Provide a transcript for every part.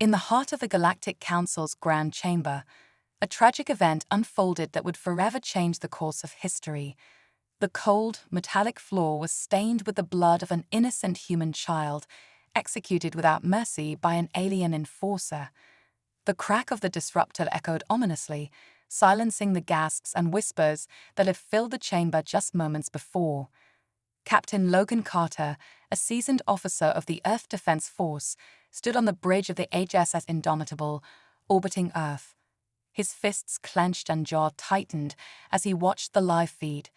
In the heart of the Galactic Council's Grand Chamber, a tragic event unfolded that would forever change the course of history. The cold, metallic floor was stained with the blood of an innocent human child, executed without mercy by an alien enforcer. The crack of the disruptor echoed ominously, silencing the gasps and whispers that had filled the chamber just moments before. Captain Logan Carter, a seasoned officer of the Earth Defense Force, stood on the bridge of the HSS Indomitable, orbiting Earth. His fists clenched and jaw tightened as he watched the live feed.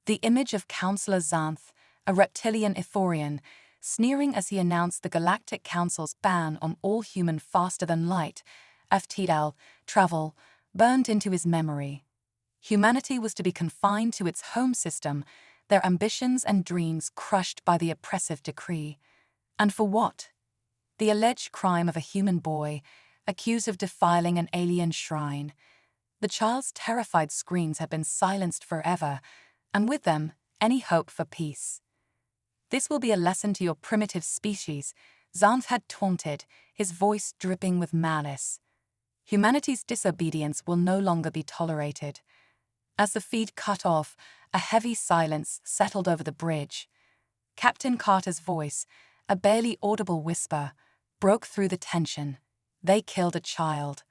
The image of Counselor Xanth, a reptilian Ithorian, sneering as he announced the Galactic Council's ban on all human faster-than-light, FTL, travel, burned into his memory. Humanity was to be confined to its home system, their ambitions and dreams crushed by the oppressive decree. And for what? The alleged crime of a human boy, accused of defiling an alien shrine. The child's terrified screams had been silenced forever, and with them, any hope for peace. "This will be a lesson to your primitive species," Xanth had taunted, his voice dripping with malice. "Humanity's disobedience will no longer be tolerated." As the feed cut off, a heavy silence settled over the bridge. Captain Carter's voice, a barely audible whisper, broke through the tension. They killed a child.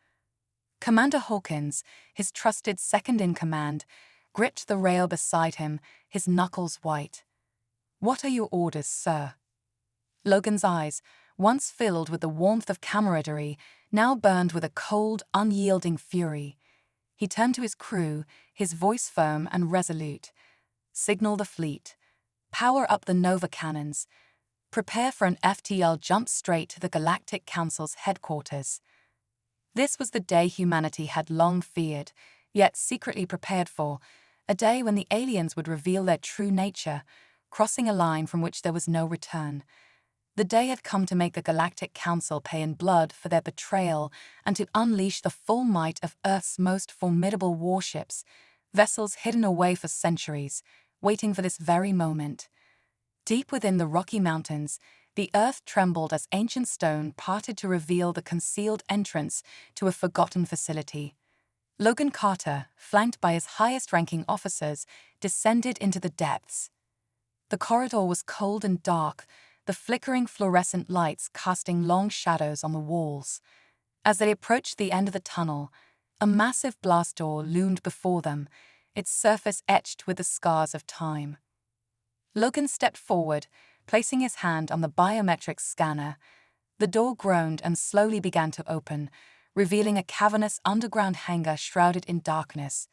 Commander Hawkins, his trusted second-in-command, gripped the rail beside him, his knuckles white. "What are your orders, sir?" Logan's eyes, once filled with the warmth of camaraderie, now burned with a cold, unyielding fury. He turned to his crew, his voice firm and resolute. "Signal the fleet. Power up the Nova cannons. Prepare for an FTL jump straight to the Galactic Council's headquarters." This was the day humanity had long feared, yet secretly prepared for, a day when the aliens would reveal their true nature, crossing a line from which there was no return. The day had come to make the Galactic Council pay in blood for their betrayal and to unleash the full might of Earth's most formidable warships, vessels hidden away for centuries, waiting for this very moment. Deep within the Rocky Mountains, the earth trembled as ancient stone parted to reveal the concealed entrance to a forgotten facility. Logan Carter, flanked by his highest-ranking officers, descended into the depths. The corridor was cold and dark, the flickering fluorescent lights casting long shadows on the walls. As they approached the end of the tunnel, a massive blast door loomed before them, its surface etched with the scars of time. Logan stepped forward, placing his hand on the biometric scanner. The door groaned and slowly began to open, revealing a cavernous underground hangar shrouded in darkness.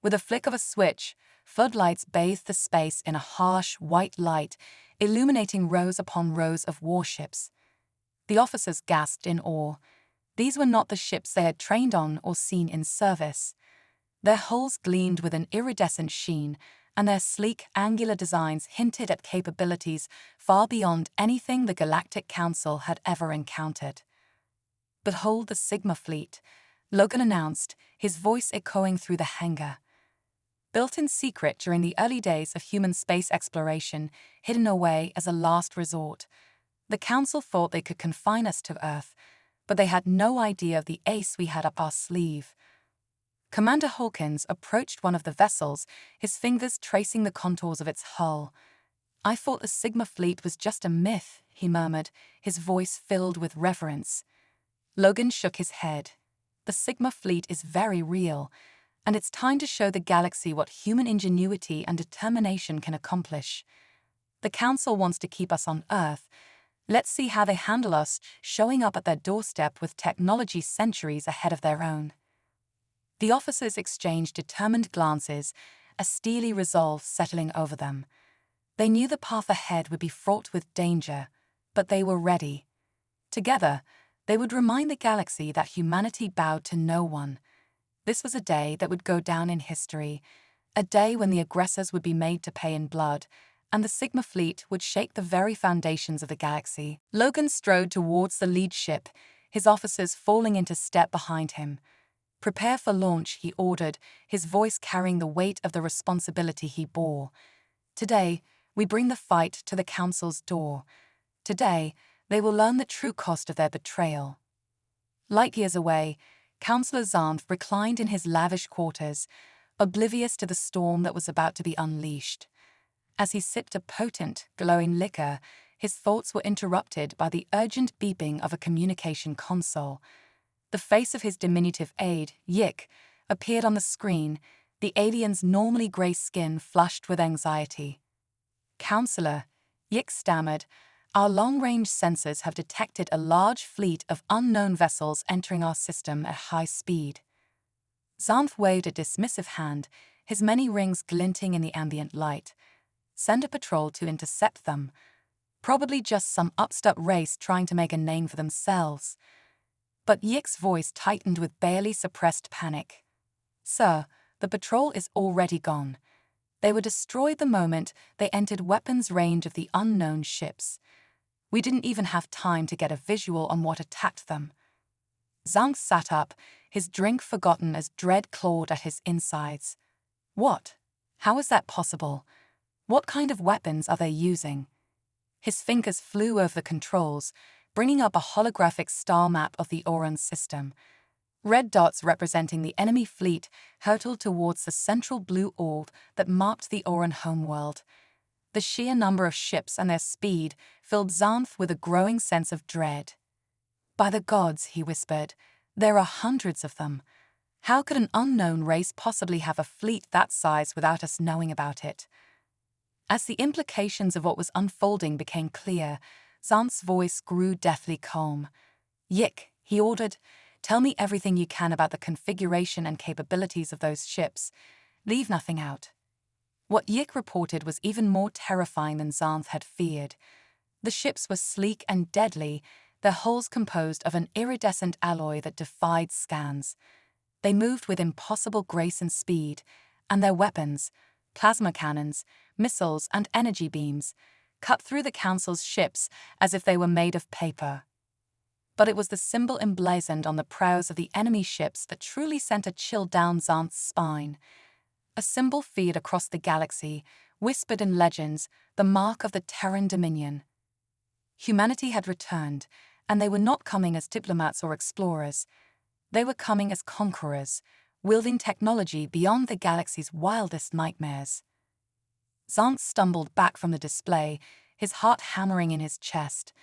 With a flick of a switch, floodlights bathed the space in a harsh, white light, illuminating rows upon rows of warships. The officers gasped in awe. These were not the ships they had trained on or seen in service. Their hulls gleamed with an iridescent sheen, and their sleek, angular designs hinted at capabilities far beyond anything the Galactic Council had ever encountered. "Behold the Sigma fleet," Logan announced, his voice echoing through the hangar. Built in secret during the early days of human space exploration, hidden away as a last resort, the Council thought they could confine us to Earth, but they had no idea of the ace we had up our sleeve. Commander Hawkins approached one of the vessels, his fingers tracing the contours of its hull. "I thought the Sigma fleet was just a myth," he murmured, his voice filled with reverence. Logan shook his head. "The Sigma fleet is very real, and it's time to show the galaxy what human ingenuity and determination can accomplish. The Council wants to keep us on Earth. Let's see how they handle us showing up at their doorstep with technology centuries ahead of their own." The officers exchanged determined glances, a steely resolve settling over them. They knew the path ahead would be fraught with danger, but they were ready. Together, they would remind the galaxy that humanity bowed to no one. This was a day that would go down in history, a day when the aggressors would be made to pay in blood, and the Sigma fleet would shake the very foundations of the galaxy. Logan strode towards the lead ship, his officers falling into step behind him. "Prepare for launch," he ordered, his voice carrying the weight of the responsibility he bore. "Today, we bring the fight to the Council's door. Today, they will learn the true cost of their betrayal." Light years away, Counselor Xanth reclined in his lavish quarters, oblivious to the storm that was about to be unleashed. As he sipped a potent, glowing liquor, his thoughts were interrupted by the urgent beeping of a communication console. The face of his diminutive aide, Yik, appeared on the screen, the alien's normally grey skin flushed with anxiety. "Counselor," Yik stammered, "our long-range sensors have detected a large fleet of unknown vessels entering our system at high speed." Xanth waved a dismissive hand, his many rings glinting in the ambient light. "Send a patrol to intercept them. Probably just some upstart race trying to make a name for themselves." But Yik's voice tightened with barely suppressed panic. "Sir, the patrol is already gone. They were destroyed the moment they entered weapons range of the unknown ships. We didn't even have time to get a visual on what attacked them." Xanth sat up, his drink forgotten as dread clawed at his insides. "What? How is that possible? What kind of weapons are they using?" His fingers flew over the controls, bringing up a holographic star map of the Oran system. Red dots representing the enemy fleet hurtled towards the central blue orb that marked the Oran homeworld. The sheer number of ships and their speed filled Xanth with a growing sense of dread. "By the gods," he whispered, "there are hundreds of them. How could an unknown race possibly have a fleet that size without us knowing about it?" As the implications of what was unfolding became clear, Xanth's voice grew deathly calm. "Yik," he ordered, "tell me everything you can about the configuration and capabilities of those ships. Leave nothing out." What Yik reported was even more terrifying than Xanth had feared. The ships were sleek and deadly, their hulls composed of an iridescent alloy that defied scans. They moved with impossible grace and speed, and their weapons, plasma cannons, missiles, and energy beams, cut through the Council's ships as if they were made of paper. But it was the symbol emblazoned on the prows of the enemy ships that truly sent a chill down Xanth's spine. A symbol feared across the galaxy, whispered in legends, the mark of the Terran Dominion. Humanity had returned, and they were not coming as diplomats or explorers. They were coming as conquerors, wielding technology beyond the galaxy's wildest nightmares. Xanth stumbled back from the display, his heart hammering in his chest.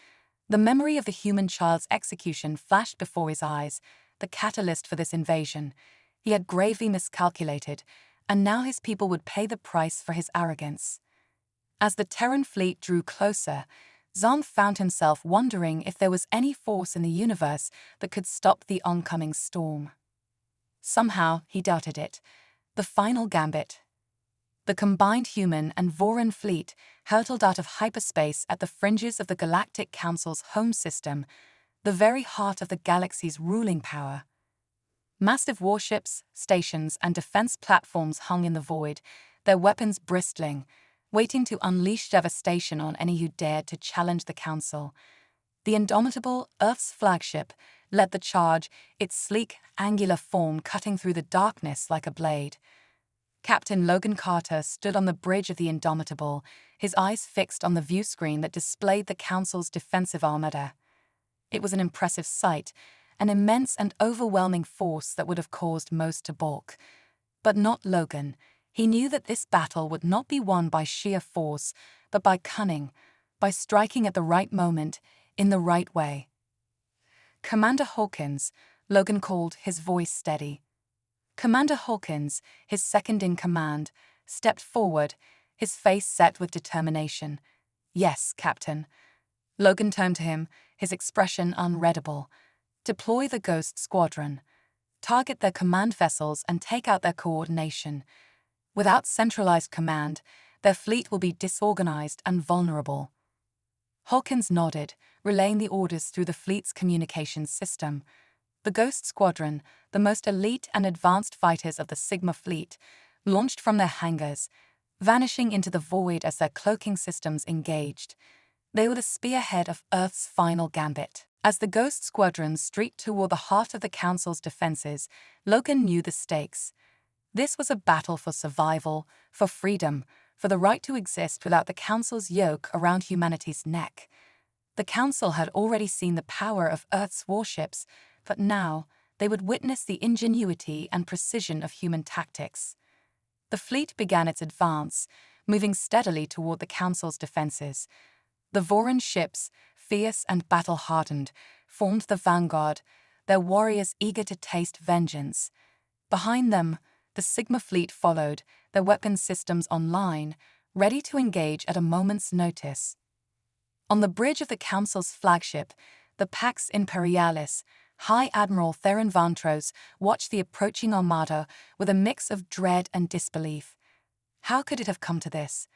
The memory of the human child's execution flashed before his eyes, the catalyst for this invasion. He had gravely miscalculated, and now his people would pay the price for his arrogance. As the Terran fleet drew closer, Xanth found himself wondering if there was any force in the universe that could stop the oncoming storm. Somehow, he doubted it. The final gambit. The combined human and Voran fleet hurtled out of hyperspace at the fringes of the Galactic Council's home system, the very heart of the galaxy's ruling power. Massive warships, stations, and defense platforms hung in the void, their weapons bristling, waiting to unleash devastation on any who dared to challenge the Council. The indomitable Earth's flagship led the charge, its sleek, angular form cutting through the darkness like a blade. Captain Logan Carter stood on the bridge of the Indomitable, his eyes fixed on the view screen that displayed the Council's defensive armada. It was an impressive sight, an immense and overwhelming force that would have caused most to balk. But not Logan. He knew that this battle would not be won by sheer force, but by cunning, by striking at the right moment, in the right way. "Commander Hawkins," Logan called, his voice steady. Commander Hawkins, his second-in-command, stepped forward, his face set with determination. "Yes, Captain." Logan turned to him, his expression unreadable. "Deploy the Ghost Squadron. Target their command vessels and take out their coordination. Without centralized command, their fleet will be disorganized and vulnerable." Hawkins nodded, relaying the orders through the fleet's communications system. The Ghost Squadron, the most elite and advanced fighters of the Sigma fleet, launched from their hangars, vanishing into the void as their cloaking systems engaged. They were the spearhead of Earth's final gambit. As the Ghost Squadron streaked toward the heart of the Council's defenses, Logan knew the stakes. This was a battle for survival, for freedom, for the right to exist without the Council's yoke around humanity's neck. The Council had already seen the power of Earth's warships, but now they would witness the ingenuity and precision of human tactics. The fleet began its advance, moving steadily toward the Council's defenses. The Voran ships, fierce and battle-hardened, formed the vanguard, their warriors eager to taste vengeance. Behind them, the Sigma fleet followed, their weapon systems online, ready to engage at a moment's notice. On the bridge of the Council's flagship, the Pax Imperialis, High Admiral Theron Vantros watched the approaching armada with a mix of dread and disbelief. How could it have come to this?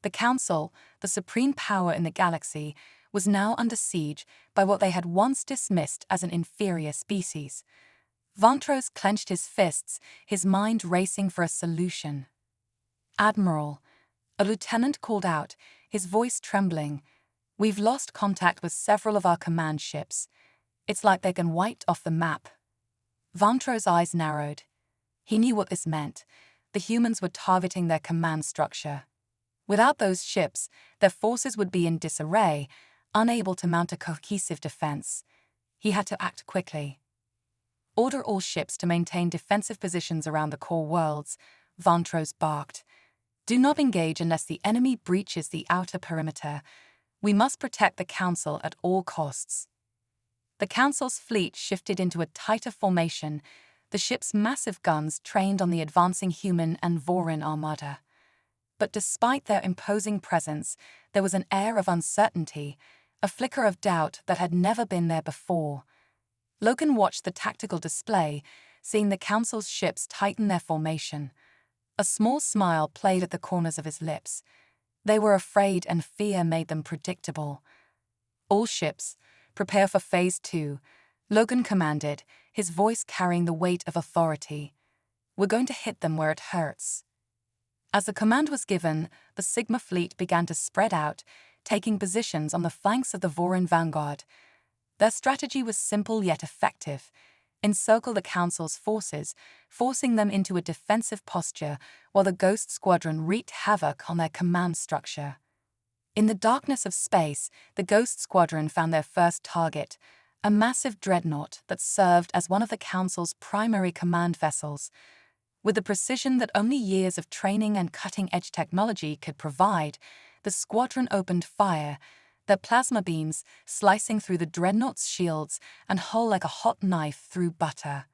The Council, the supreme power in the galaxy, was now under siege by what they had once dismissed as an inferior species. Vantros clenched his fists, his mind racing for a solution. "Admiral," a lieutenant called out, his voice trembling, "we've lost contact with several of our command ships. It's like they've been wiped off the map." Vantros' eyes narrowed. He knew what this meant. The humans were targeting their command structure. Without those ships, their forces would be in disarray, unable to mount a cohesive defense. He had to act quickly. "Order all ships to maintain defensive positions around the core worlds," Vantros barked. "Do not engage unless the enemy breaches the outer perimeter. We must protect the Council at all costs." The Council's fleet shifted into a tighter formation, the ship's massive guns trained on the advancing human and Voran armada. But despite their imposing presence, there was an air of uncertainty, a flicker of doubt that had never been there before. Logan watched the tactical display, seeing the Council's ships tighten their formation. A small smile played at the corners of his lips. They were afraid, and fear made them predictable. "All ships, prepare for Phase 2, Logan commanded, his voice carrying the weight of authority. "We're going to hit them where it hurts." As the command was given, the Sigma fleet began to spread out, taking positions on the flanks of the Voran vanguard. Their strategy was simple yet effective: encircle the Council's forces, forcing them into a defensive posture while the Ghost Squadron wreaked havoc on their command structure. In the darkness of space, the Ghost Squadron found their first target, a massive dreadnought that served as one of the Council's primary command vessels. With the precision that only years of training and cutting-edge technology could provide, the squadron opened fire, their plasma beams slicing through the dreadnought's shields and hull like a hot knife through butter.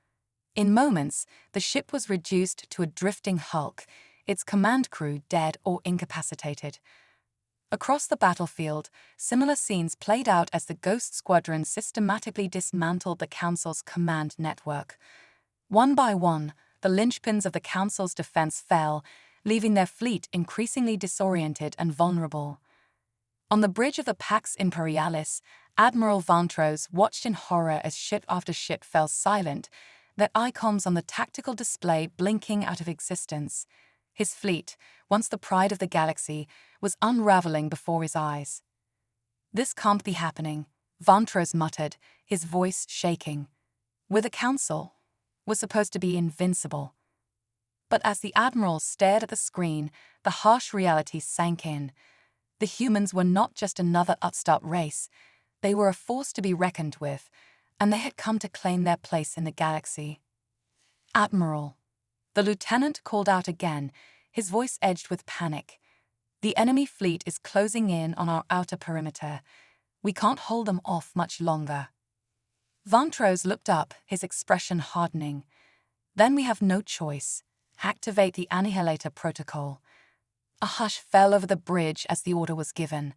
In moments, the ship was reduced to a drifting hulk, its command crew dead or incapacitated. Across the battlefield, similar scenes played out as the Ghost Squadron systematically dismantled the Council's command network. One by one, the linchpins of the Council's defense fell, leaving their fleet increasingly disoriented and vulnerable. On the bridge of the Pax Imperialis, Admiral Vantros watched in horror as ship after ship fell silent, their icons on the tactical display blinking out of existence. His fleet, once the pride of the galaxy, was unraveling before his eyes. "This can't be happening," Vantros muttered, his voice shaking. "We're the Council. We're supposed to be invincible." But as the Admiral stared at the screen, the harsh reality sank in. The humans were not just another upstart race. They were a force to be reckoned with, and they had come to claim their place in the galaxy. "Admiral," the lieutenant called out again, his voice edged with panic. "The enemy fleet is closing in on our outer perimeter. We can't hold them off much longer." Vantros looked up, his expression hardening. "Then we have no choice. Activate the Annihilator Protocol." A hush fell over the bridge as the order was given.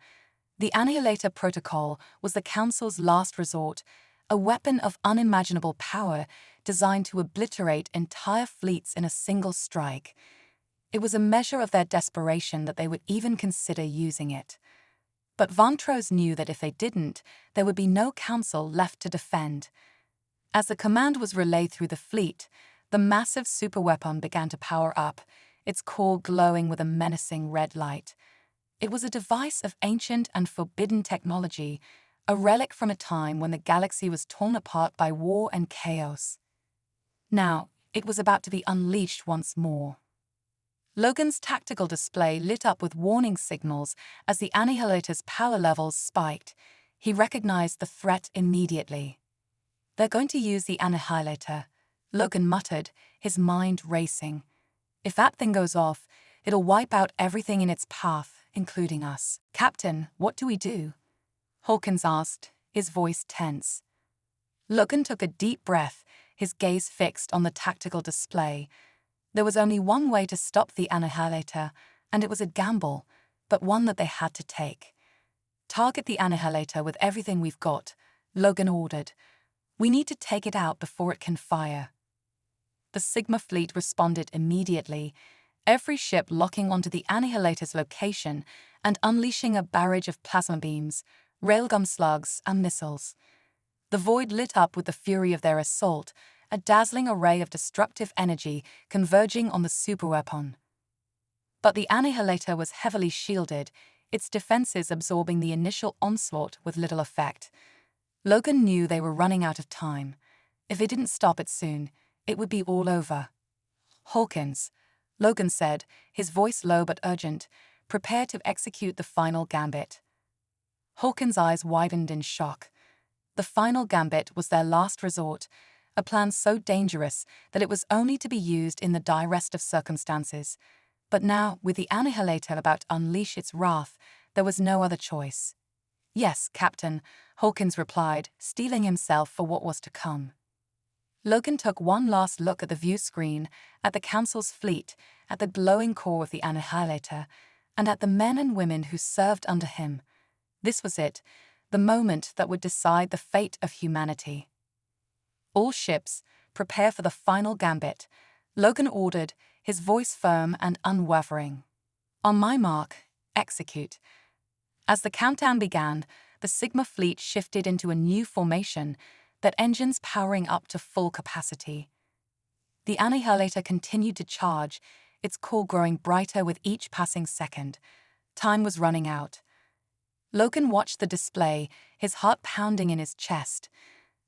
The Annihilator Protocol was the Council's last resort, a weapon of unimaginable power designed to obliterate entire fleets in a single strike. It was a measure of their desperation that they would even consider using it. But Vantros knew that if they didn't, there would be no Council left to defend. As the command was relayed through the fleet, the massive superweapon began to power up, its core glowing with a menacing red light. It was a device of ancient and forbidden technology, a relic from a time when the galaxy was torn apart by war and chaos. Now, it was about to be unleashed once more. Logan's tactical display lit up with warning signals as the Annihilator's power levels spiked. He recognized the threat immediately. They're going to use the annihilator, Logan muttered, his mind racing. If that thing goes off, it'll wipe out everything in its path, including us. Captain, what do we do? Hawkins asked, his voice tense. Logan took a deep breath, his gaze fixed on the tactical display. There was only one way to stop the annihilator, and it was a gamble, but one that they had to take. Target the annihilator with everything we've got, Logan ordered. We need to take it out before it can fire. The Sigma fleet responded immediately, every ship locking onto the annihilator's location and unleashing a barrage of plasma beams, railgun slugs, and missiles. The void lit up with the fury of their assault, a dazzling array of destructive energy converging on the superweapon. But the annihilator was heavily shielded, its defenses absorbing the initial onslaught with little effect. Logan knew they were running out of time. If they didn't stop it soon, it would be all over. Hawkins, Logan said, his voice low but urgent, prepare to execute the final gambit. Hawkins' eyes widened in shock. The final gambit was their last resort, a plan so dangerous that it was only to be used in the direst of circumstances. But now, with the annihilator about to unleash its wrath, there was no other choice. Yes, Captain, Hawkins replied, steeling himself for what was to come. Logan took one last look at the view screen, at the Council's fleet, at the glowing core of the annihilator, and at the men and women who served under him. This was it, the moment that would decide the fate of humanity. All ships, prepare for the final gambit, Logan ordered, his voice firm and unwavering. On my mark, execute. As the countdown began, the Sigma fleet shifted into a new formation, their engines powering up to full capacity. The annihilator continued to charge, its core growing brighter with each passing second. Time was running out. Logan watched the display, his heart pounding in his chest.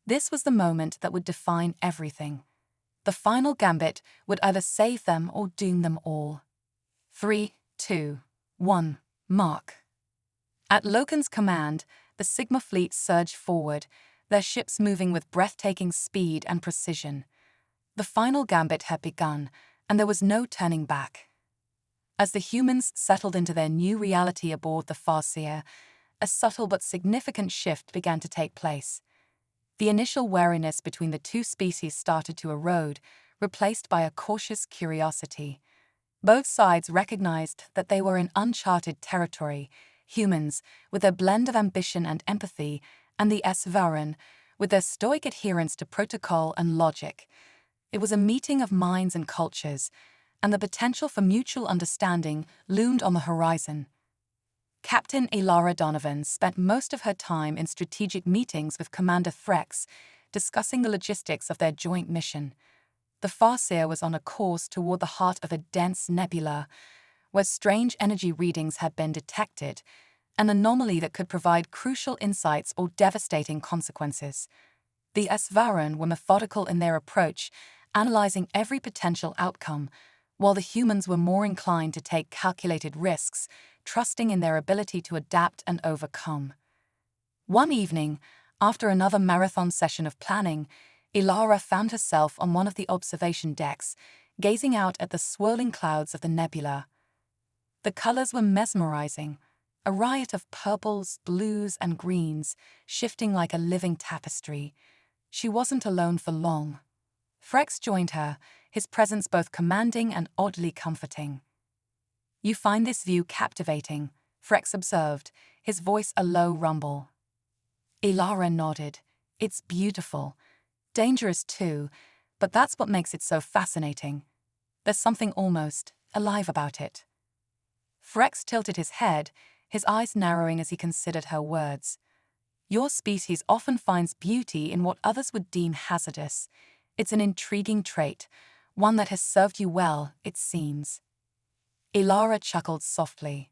This was the moment that would define everything. The final gambit would either save them or doom them all. 3, 2, 1, mark. At Logan's command, the Sigma fleet surged forward, their ships moving with breathtaking speed and precision. The final gambit had begun, and there was no turning back. As the humans settled into their new reality aboard the Farseer, a subtle but significant shift began to take place. The initial wariness between the two species started to erode, replaced by a cautious curiosity. Both sides recognized that they were in uncharted territory, humans, with their blend of ambition and empathy, and the Svaran, with their stoic adherence to protocol and logic. It was a meeting of minds and cultures, and the potential for mutual understanding loomed on the horizon. Captain Ilara Donovan spent most of her time in strategic meetings with Commander Threx, discussing the logistics of their joint mission. The Farseer was on a course toward the heart of a dense nebula, where strange energy readings had been detected, an anomaly that could provide crucial insights or devastating consequences. The Svaran were methodical in their approach, analyzing every potential outcome, while the humans were more inclined to take calculated risks, trusting in their ability to adapt and overcome. One evening, after another marathon session of planning, Ilara found herself on one of the observation decks, gazing out at the swirling clouds of the nebula. The colors were mesmerizing, a riot of purples, blues, and greens, shifting like a living tapestry. She wasn't alone for long. Threx joined her, his presence both commanding and oddly comforting. You find this view captivating, Threx observed, his voice a low rumble. Ilara nodded. It's beautiful. Dangerous too, but that's what makes it so fascinating. There's something almost alive about it. Threx tilted his head, his eyes narrowing as he considered her words. Your species often finds beauty in what others would deem hazardous. It's an intriguing trait, one that has served you well, it seems. Ilara chuckled softly.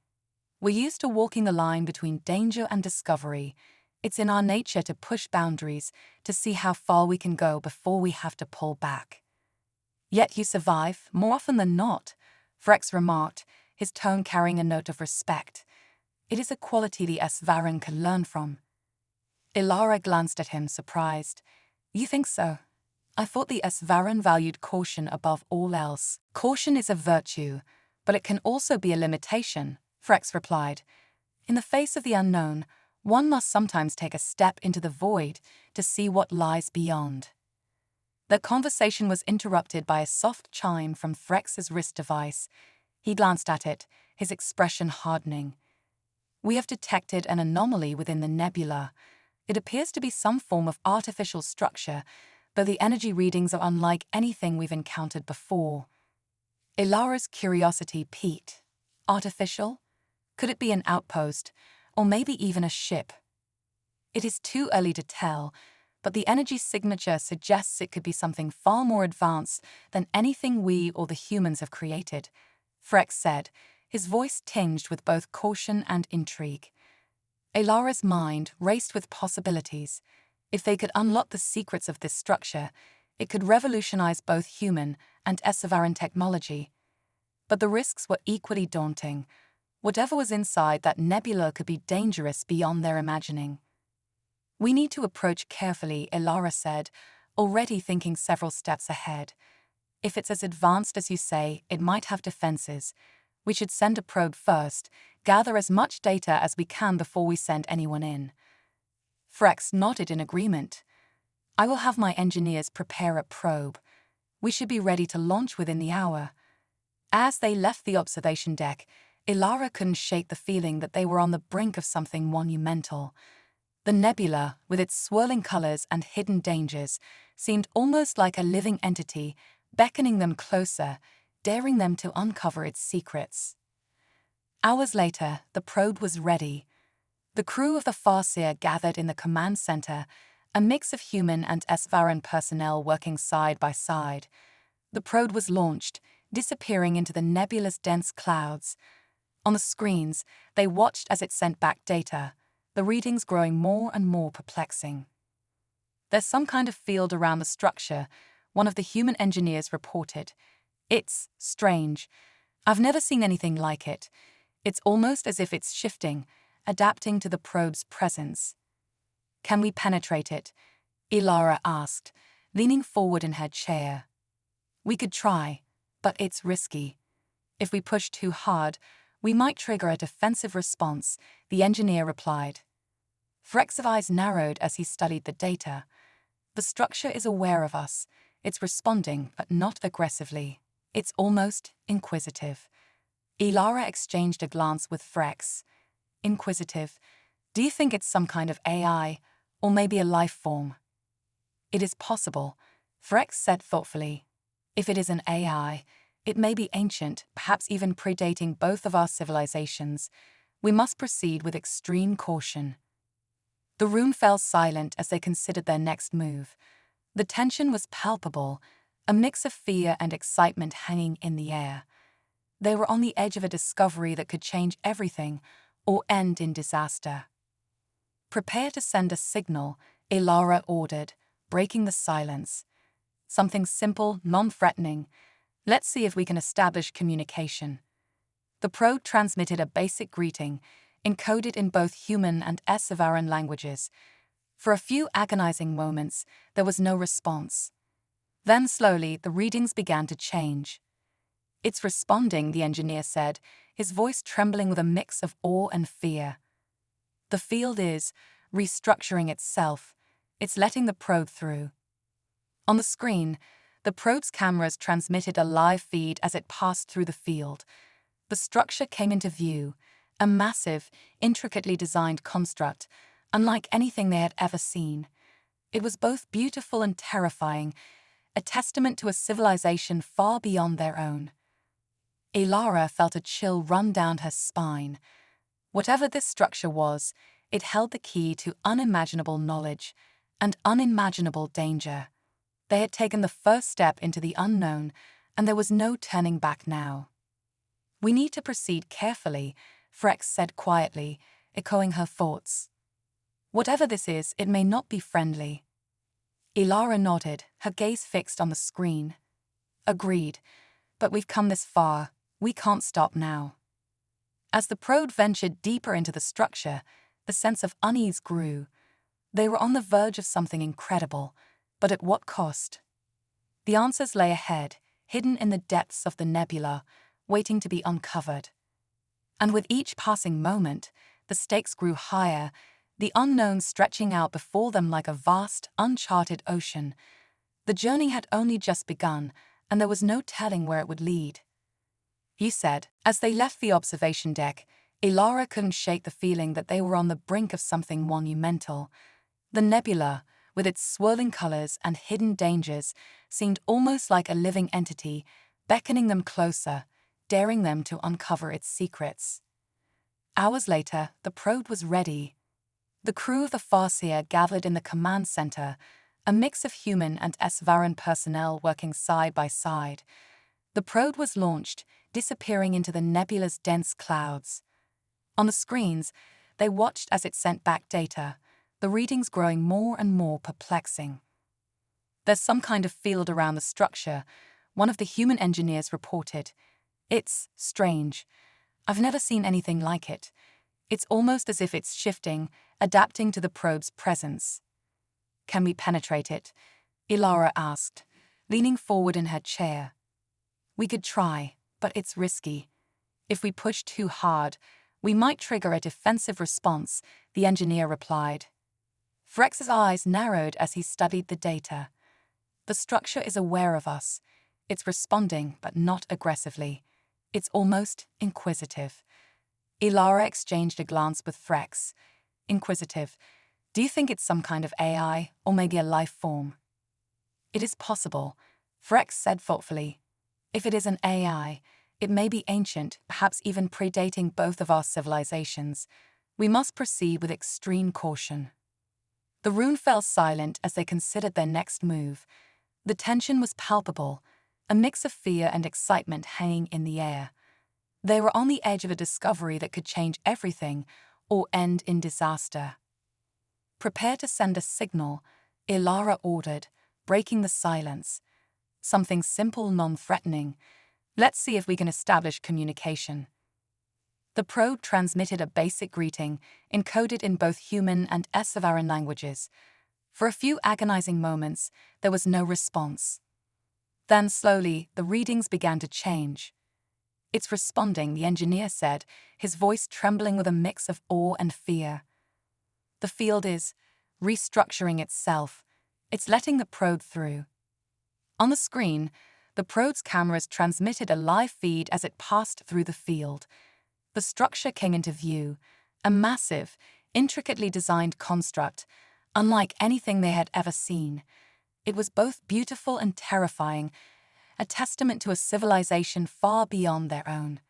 We're used to walking the line between danger and discovery. It's in our nature to push boundaries, to see how far we can go before we have to pull back. Yet you survive, more often than not, Threx remarked, his tone carrying a note of respect. It is a quality the Svaran can learn from. Ilara glanced at him, surprised. You think so? I thought the Svaran valued caution above all else. Caution is a virtue, but it can also be a limitation, Frex replied. In the face of the unknown, one must sometimes take a step into the void to see what lies beyond. The conversation was interrupted by a soft chime from Frex's wrist device. He glanced at it, his expression hardening. We have detected an anomaly within the nebula. It appears to be some form of artificial structure, though the energy readings are unlike anything we've encountered before. Ilara's curiosity piqued. Artificial? Could it be an outpost, or maybe even a ship? It is too early to tell, but the energy signature suggests it could be something far more advanced than anything we or the humans have created, Frex said, his voice tinged with both caution and intrigue. Ilara's mind raced with possibilities. If they could unlock the secrets of this structure, it could revolutionize both human and Svaran technology. But the risks were equally daunting. Whatever was inside that nebula could be dangerous beyond their imagining. We need to approach carefully, Ilara said, already thinking several steps ahead. If it's as advanced as you say, it might have defenses. We should send a probe first, gather as much data as we can before we send anyone in. Frex nodded in agreement. I will have my engineers prepare a probe. We should be ready to launch within the hour. As they left the observation deck, Ilara couldn't shake the feeling that they were on the brink of something monumental. The nebula, with its swirling colors and hidden dangers, seemed almost like a living entity, beckoning them closer, daring them to uncover its secrets. Hours later, the probe was ready. The crew of the Farseer gathered in the command center, a mix of human and Svaran personnel working side by side. The probe was launched, disappearing into the nebula's dense clouds. On the screens, they watched as it sent back data, the readings growing more and more perplexing. There's some kind of field around the structure, one of the human engineers reported. It's strange. I've never seen anything like it. It's almost as if it's shifting, adapting to the probe's presence. Can we penetrate it? Ilara asked, leaning forward in her chair. We could try, but it's risky. If we push too hard, we might trigger a defensive response, the engineer replied. Frex's eyes narrowed as he studied the data. The structure is aware of us. It's responding, but not aggressively. It's almost inquisitive. Ilara exchanged a glance with Frex. Inquisitive. Do you think it's some kind of AI, or maybe a life form? It is possible, Frex said thoughtfully. If it is an AI, it may be ancient, perhaps even predating both of our civilizations. We must proceed with extreme caution. The room fell silent as they considered their next move. The tension was palpable, a mix of fear and excitement hanging in the air. They were on the edge of a discovery that could change everything or end in disaster. Prepare to send a signal, Ilara ordered, breaking the silence. Something simple, non-threatening. Let's see if we can establish communication. The probe transmitted a basic greeting, encoded in both human and Svaran languages. For a few agonizing moments, there was no response. Then slowly, the readings began to change. It's responding, the engineer said, his voice trembling with a mix of awe and fear. The field is restructuring itself. It's letting the probe through. On the screen, the probe's cameras transmitted a live feed as it passed through the field. The structure came into view, a massive, intricately designed construct, unlike anything they had ever seen. It was both beautiful and terrifying, a testament to a civilization far beyond their own. Ilara felt a chill run down her spine. Whatever this structure was, it held the key to unimaginable knowledge and unimaginable danger. They had taken the first step into the unknown, and there was no turning back now. We need to proceed carefully, Frex said quietly, echoing her thoughts. Whatever this is, it may not be friendly. Ilara nodded, her gaze fixed on the screen. Agreed, but we've come this far. We can't stop now. As the probe ventured deeper into the structure, the sense of unease grew. They were on the verge of something incredible, but at what cost? The answers lay ahead, hidden in the depths of the nebula, waiting to be uncovered. And with each passing moment, the stakes grew higher, the unknown stretching out before them like a vast, uncharted ocean. The journey had only just begun, and there was no telling where it would lead. You said, as they left the observation deck, Ilara couldn't shake the feeling that they were on the brink of something monumental. The nebula, with its swirling colors and hidden dangers, seemed almost like a living entity, beckoning them closer, daring them to uncover its secrets. Hours later, the probe was ready. The crew of the Farseer gathered in the command center, a mix of human and Esvaran personnel working side by side. The probe was launched, disappearing into the nebula's dense clouds. On the screens, they watched as it sent back data, the readings growing more and more perplexing. "There's some kind of field around the structure," one of the human engineers reported. "It's strange. I've never seen anything like it. It's almost as if it's shifting, adapting to the probe's presence." "Can we penetrate it?" Ilara asked, leaning forward in her chair. "We could try, but it's risky. If we push too hard, we might trigger a defensive response," the engineer replied. Frex's eyes narrowed as he studied the data. "The structure is aware of us. It's responding, but not aggressively. It's almost inquisitive." Ilara exchanged a glance with Frex. "Inquisitive. Do you think it's some kind of AI, or maybe a life form?" "It is possible," Frex said thoughtfully. "If it is an AI, it may be ancient, perhaps even predating both of our civilizations. We must proceed with extreme caution." The room fell silent as they considered their next move. The tension was palpable, a mix of fear and excitement hanging in the air. They were on the edge of a discovery that could change everything or end in disaster. "Prepare to send a signal," Ilara ordered, breaking the silence. "Something simple, non-threatening. Let's see if we can establish communication." The probe transmitted a basic greeting, encoded in both human and Esvaran languages. For a few agonizing moments, there was no response. Then slowly, the readings began to change. "It's responding," the engineer said, his voice trembling with a mix of awe and fear. "The field is restructuring itself. It's letting the probe through." On the screen, the probe's cameras transmitted a live feed as it passed through the field. The structure came into view, a massive, intricately designed construct, unlike anything they had ever seen. It was both beautiful and terrifying, a testament to a civilization far beyond their own.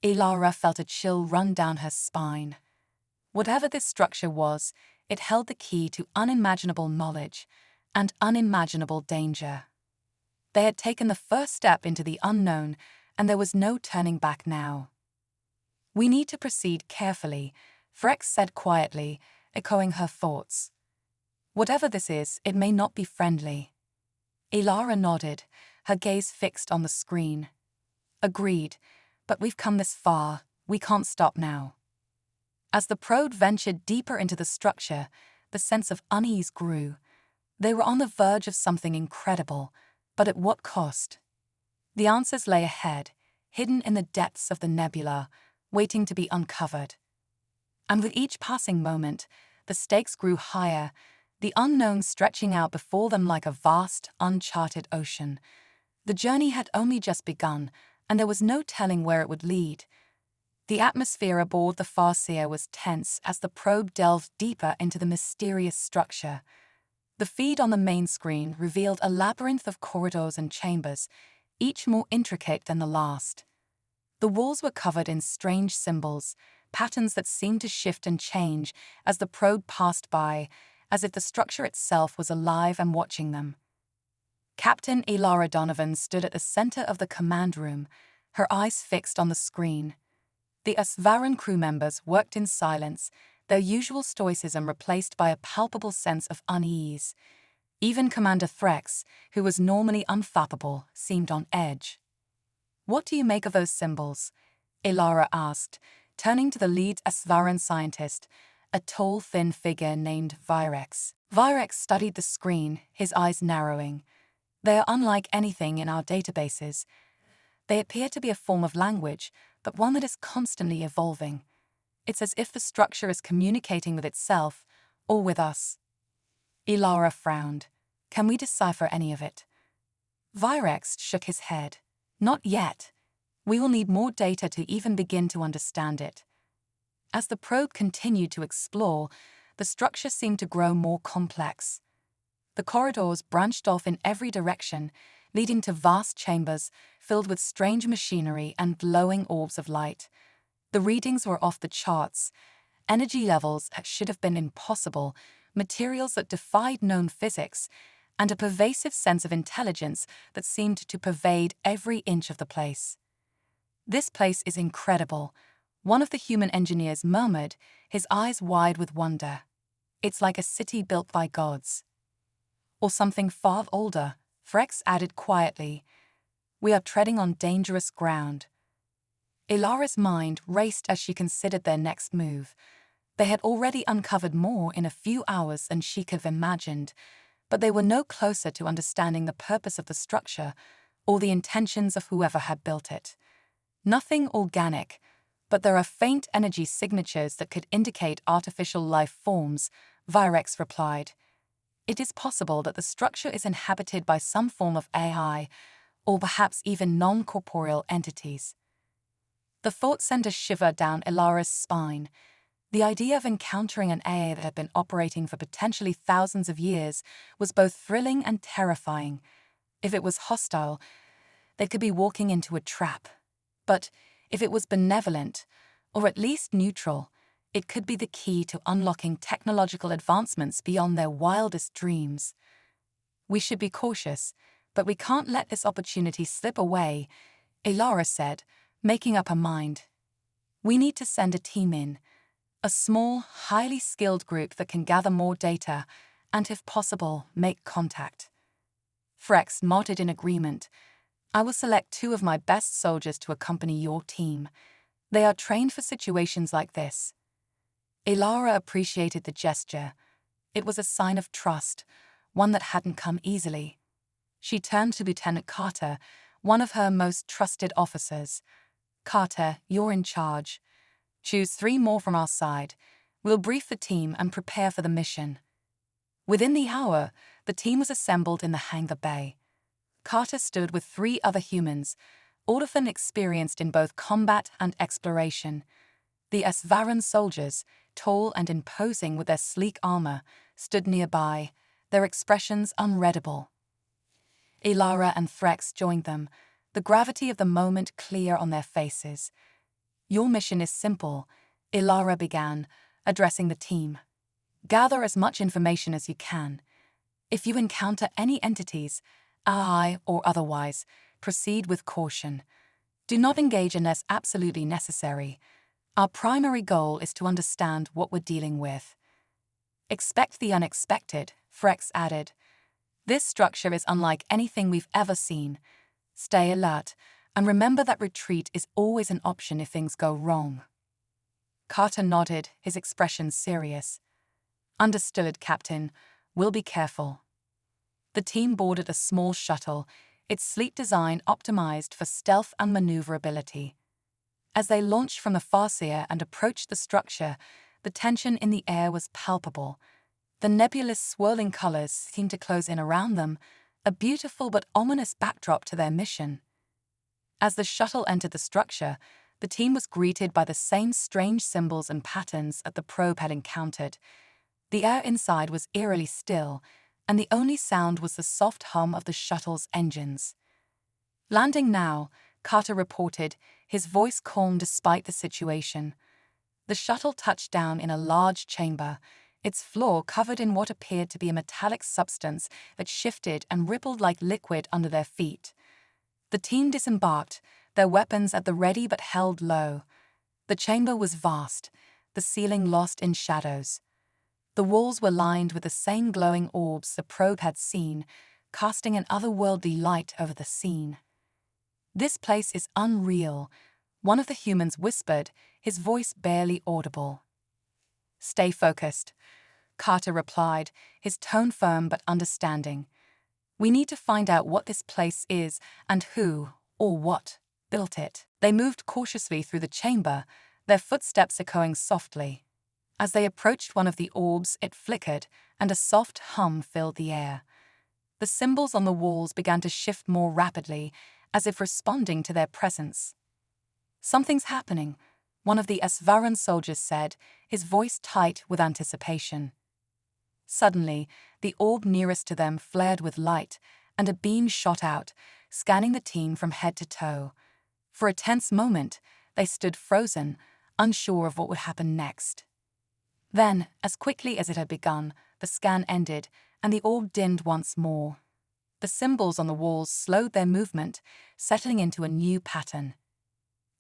Ilara felt a chill run down her spine. Whatever this structure was, it held the key to unimaginable knowledge and unimaginable danger. They had taken the first step into the unknown, and there was no turning back now. "We need to proceed carefully," Frex said quietly, echoing her thoughts. "Whatever this is, it may not be friendly." Ilara nodded, her gaze fixed on the screen. "Agreed, but we've come this far. We can't stop now." As the probe ventured deeper into the structure, the sense of unease grew. They were on the verge of something incredible, but at what cost? The answers lay ahead, hidden in the depths of the nebula, waiting to be uncovered. And with each passing moment, the stakes grew higher, the unknown stretching out before them like a vast, uncharted ocean. The journey had only just begun, and there was no telling where it would lead. The atmosphere aboard the Farseer was tense as the probe delved deeper into the mysterious structure. The feed on the main screen revealed a labyrinth of corridors and chambers, each more intricate than the last. The walls were covered in strange symbols, patterns that seemed to shift and change as the probe passed by, as if the structure itself was alive and watching them. Captain Ilara Donovan stood at the center of the command room, her eyes fixed on the screen. The Esvaran crew members worked in silence, their usual stoicism replaced by a palpable sense of unease. Even Commander Frex, who was normally unflappable, seemed on edge. "What do you make of those symbols?" Ilara asked, turning to the lead Esvaran scientist, a tall, thin figure named Virex. Virex studied the screen, his eyes narrowing. They are unlike anything in our databases. They appear to be a form of language, but one that is constantly evolving. It's as if the structure is communicating with itself, or with us. Ilara frowned. Can we decipher any of it? Virex shook his head. Not yet. We will need more data to even begin to understand it. As the probe continued to explore, the structure seemed to grow more complex. The corridors branched off in every direction, leading to vast chambers filled with strange machinery and glowing orbs of light. The readings were off the charts. Energy levels that should have been impossible, materials that defied known physics, and a pervasive sense of intelligence that seemed to pervade every inch of the place. "This place is incredible," one of the human engineers murmured, his eyes wide with wonder. "It's like a city built by gods." "Or something far older," Frex added quietly. "We are treading on dangerous ground." Ilara's mind raced as she considered their next move. They had already uncovered more in a few hours than she could have imagined, but they were no closer to understanding the purpose of the structure or the intentions of whoever had built it. "Nothing organic, but there are faint energy signatures that could indicate artificial life forms," Virex replied. "It is possible that the structure is inhabited by some form of AI, or perhaps even non-corporeal entities." The thought sent a shiver down Ilara's spine. The idea of encountering an AI that had been operating for potentially thousands of years was both thrilling and terrifying. If it was hostile, they could be walking into a trap. But if it was benevolent, or at least neutral, it could be the key to unlocking technological advancements beyond their wildest dreams. "We should be cautious, but we can't let this opportunity slip away," Ilara said, making up her mind. "We need to send a team in. A small, highly skilled group that can gather more data and, if possible, make contact." Frex nodded in agreement. "I will select 2 of my best soldiers to accompany your team. They are trained for situations like this." Ilara appreciated the gesture. It was a sign of trust, one that hadn't come easily. She turned to Lieutenant Carter, one of her most trusted officers. "Carter, you're in charge. Choose 3 more from our side. We'll brief the team and prepare for the mission." Within the hour, the team was assembled in the hangar bay. Carter stood with 3 other humans, all of them experienced in both combat and exploration. The Esvaran soldiers, tall and imposing with their sleek armor, stood nearby, their expressions unreadable. Ilara and Frex joined them, the gravity of the moment clear on their faces. "Your mission is simple," Ilara began, addressing the team. "Gather as much information as you can. If you encounter any entities, AI or otherwise, proceed with caution. Do not engage unless absolutely necessary. Our primary goal is to understand what we're dealing with." "Expect the unexpected," Frex added. "This structure is unlike anything we've ever seen. Stay alert, and remember that retreat is always an option if things go wrong." Carter nodded, his expression serious. "Understood, Captain. We'll be careful." The team boarded a small shuttle, its sleek design optimized for stealth and maneuverability. As they launched from the Farseer and approached the structure, the tension in the air was palpable. The nebulous swirling colors seemed to close in around them, a beautiful but ominous backdrop to their mission. As the shuttle entered the structure, the team was greeted by the same strange symbols and patterns that the probe had encountered. The air inside was eerily still, and the only sound was the soft hum of the shuttle's engines. "Landing now," Carter reported, his voice calm despite the situation. The shuttle touched down in a large chamber, its floor covered in what appeared to be a metallic substance that shifted and rippled like liquid under their feet. The team disembarked, their weapons at the ready but held low. The chamber was vast, the ceiling lost in shadows. The walls were lined with the same glowing orbs the probe had seen, casting an otherworldly light over the scene. "This place is unreal," one of the humans whispered, his voice barely audible. "Stay focused," Carter replied, his tone firm but understanding. "We need to find out what this place is and who, or what, built it." They moved cautiously through the chamber, their footsteps echoing softly. As they approached one of the orbs, it flickered, and a soft hum filled the air. The symbols on the walls began to shift more rapidly, as if responding to their presence. "Something's happening," one of the Svaran soldiers said, his voice tight with anticipation. Suddenly, the orb nearest to them flared with light, and a beam shot out, scanning the team from head to toe. For a tense moment, they stood frozen, unsure of what would happen next. Then, as quickly as it had begun, the scan ended, and the orb dimmed once more. The symbols on the walls slowed their movement, settling into a new pattern.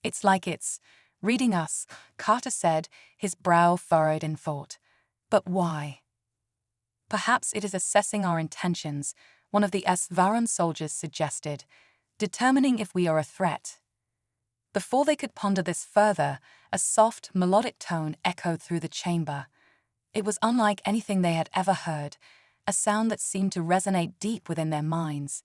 "It's like it's reading us," Carter said, his brow furrowed in thought. "But why?" "Perhaps it is assessing our intentions," one of the Svaran soldiers suggested, "determining if we are a threat." Before they could ponder this further, a soft, melodic tone echoed through the chamber. It was unlike anything they had ever heard, a sound that seemed to resonate deep within their minds.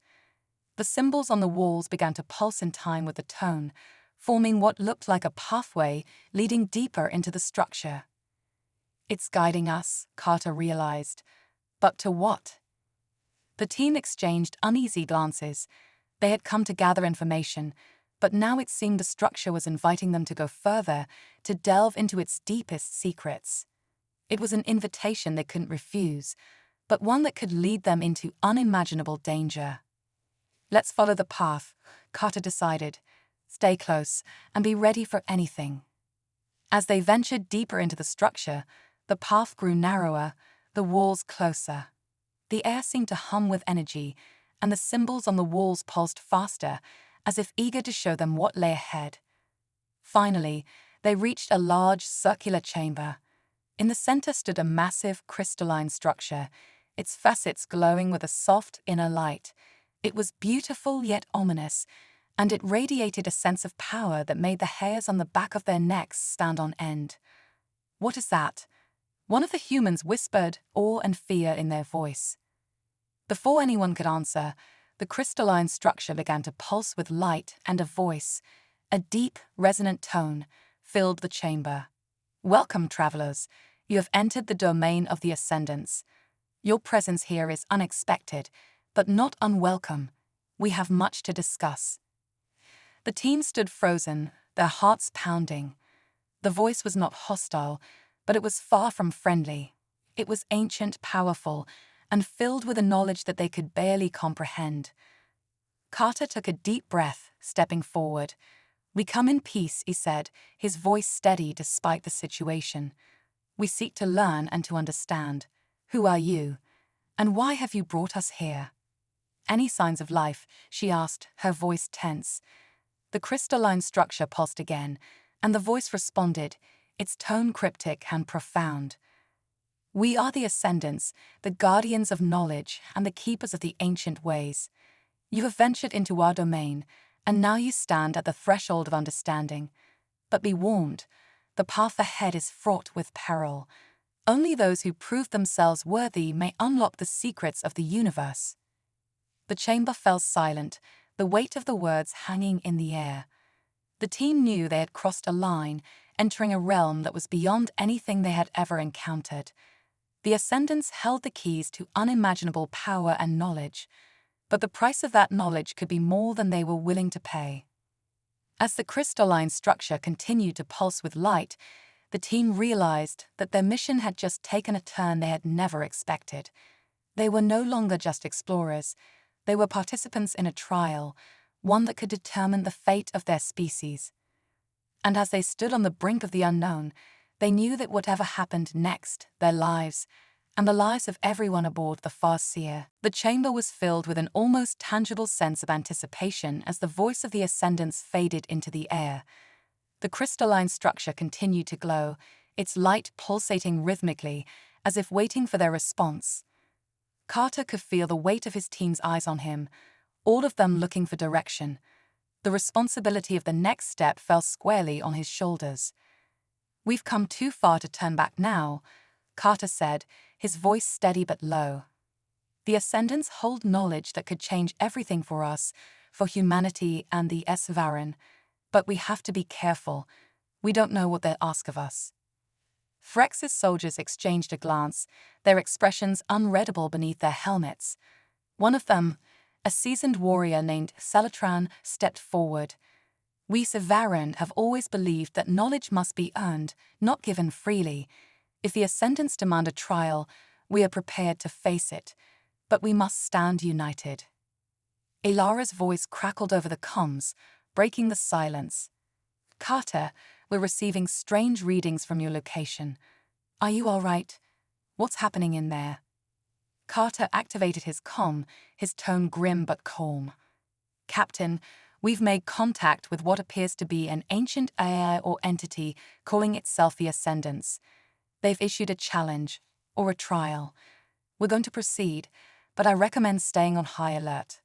The symbols on the walls began to pulse in time with the tone, forming what looked like a pathway leading deeper into the structure. "It's guiding us," Carter realized. But to what? The team exchanged uneasy glances. They had come to gather information, but now it seemed the structure was inviting them to go further, to delve into its deepest secrets. It was an invitation they couldn't refuse, but one that could lead them into unimaginable danger. "Let's follow the path," Carter decided. "Stay close and be ready for anything." As they ventured deeper into the structure, the path grew narrower, the walls closer. The air seemed to hum with energy, and the symbols on the walls pulsed faster, as if eager to show them what lay ahead. Finally, they reached a large circular chamber. In the center stood a massive crystalline structure, its facets glowing with a soft inner light. It was beautiful yet ominous, and it radiated a sense of power that made the hairs on the back of their necks stand on end. "What is that?" one of the humans whispered, awe and fear in their voice. Before anyone could answer, the crystalline structure began to pulse with light and a voice. A deep, resonant tone filled the chamber. "Welcome, travelers. You have entered the domain of the Ascendants. Your presence here is unexpected, but not unwelcome. We have much to discuss." The team stood frozen, their hearts pounding. The voice was not hostile, but it was far from friendly. It was ancient, powerful, and filled with a knowledge that they could barely comprehend. Carter took a deep breath, stepping forward. "We come in peace," he said, his voice steady despite the situation. "We seek to learn and to understand. Who are you? And why have you brought us here?" "Any signs of life?" she asked, her voice tense. The crystalline structure pulsed again, and the voice responded, its tone cryptic and profound. "We are the Ascendants, the guardians of knowledge and the keepers of the ancient ways. You have ventured into our domain, and now you stand at the threshold of understanding. But be warned, the path ahead is fraught with peril. Only those who prove themselves worthy may unlock the secrets of the universe." The chamber fell silent, the weight of the words hanging in the air. The team knew they had crossed a line, entering a realm that was beyond anything they had ever encountered. The Ascendants held the keys to unimaginable power and knowledge, but the price of that knowledge could be more than they were willing to pay. As the crystalline structure continued to pulse with light, the team realized that their mission had just taken a turn they had never expected. They were no longer just explorers. They were participants in a trial, one that could determine the fate of their species. And as they stood on the brink of the unknown, they knew that whatever happened next, their lives, and the lives of everyone aboard the Farseer, the chamber was filled with an almost tangible sense of anticipation as the voice of the Ascendants faded into the air. The crystalline structure continued to glow, its light pulsating rhythmically, as if waiting for their response. Carter could feel the weight of his team's eyes on him, all of them looking for direction. The responsibility of the next step fell squarely on his shoulders. "We've come too far to turn back now," Carter said, his voice steady but low. The Ascendants hold knowledge that could change everything for us, for humanity and the Svaran, but we have to be careful. We don't know what they'll ask of us. Phrex's soldiers exchanged a glance, their expressions unreadable beneath their helmets. One of them, a seasoned warrior named Celatran, stepped forward. We Svaran have always believed that knowledge must be earned, not given freely. If the Ascendants demand a trial, we are prepared to face it, but we must stand united. Ilara's voice crackled over the comms, breaking the silence. Carter, we're receiving strange readings from your location. Are you all right? What's happening in there? Carter activated his comm, his tone grim but calm. Captain, we've made contact with what appears to be an ancient AI or entity calling itself the Ascendants. They've issued a challenge, or a trial. We're going to proceed, but I recommend staying on high alert.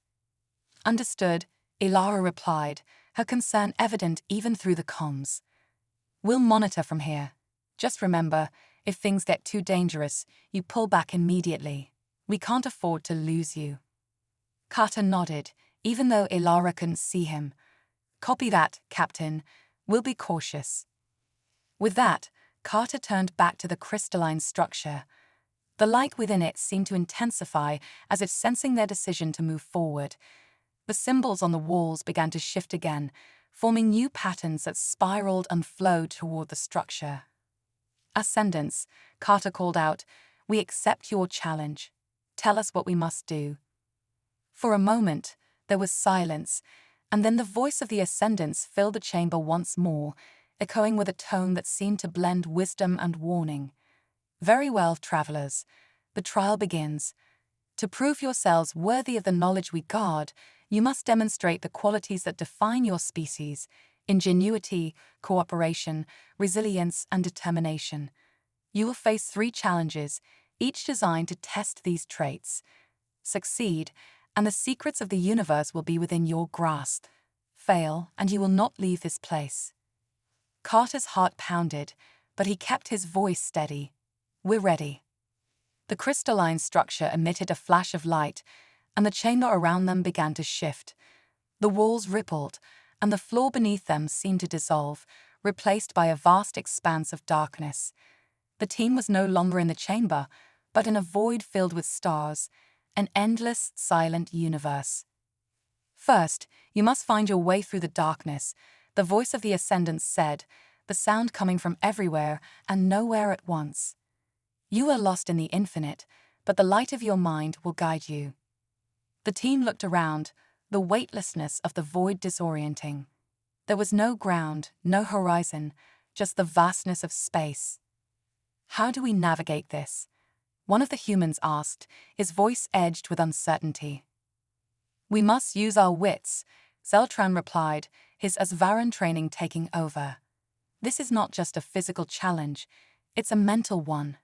Understood, Ilara replied, her concern evident even through the comms. We'll monitor from here. Just remember, if things get too dangerous, you pull back immediately. We can't afford to lose you. Carter nodded, even though Ilara couldn't see him. Copy that, Captain. We'll be cautious. With that, Carter turned back to the crystalline structure. The light within it seemed to intensify, as if sensing their decision to move forward. The symbols on the walls began to shift again, forming new patterns that spiraled and flowed toward the structure. Ascendants, Carter called out, we accept your challenge. Tell us what we must do. For a moment, there was silence, and then the voice of the Ascendants filled the chamber once more, echoing with a tone that seemed to blend wisdom and warning. Very well, travelers. The trial begins. To prove yourselves worthy of the knowledge we guard, you must demonstrate the qualities that define your species: ingenuity, cooperation, resilience, and determination. You will face 3 challenges, each designed to test these traits. Succeed, and the secrets of the universe will be within your grasp. Fail, and you will not leave this place. Carter's heart pounded, but he kept his voice steady. We're ready. The crystalline structure emitted a flash of light, and the chamber around them began to shift. The walls rippled, and the floor beneath them seemed to dissolve, replaced by a vast expanse of darkness. The team was no longer in the chamber, but in a void filled with stars, an endless, silent universe. First, you must find your way through the darkness, the voice of the Ascendants said, the sound coming from everywhere and nowhere at once. You are lost in the infinite, but the light of your mind will guide you. The team looked around, the weightlessness of the void disorienting. There was no ground, no horizon, just the vastness of space. How do we navigate this? One of the humans asked, his voice edged with uncertainty. We must use our wits, Zeltran replied, his Asvaran training taking over. This is not just a physical challenge, it's a mental one.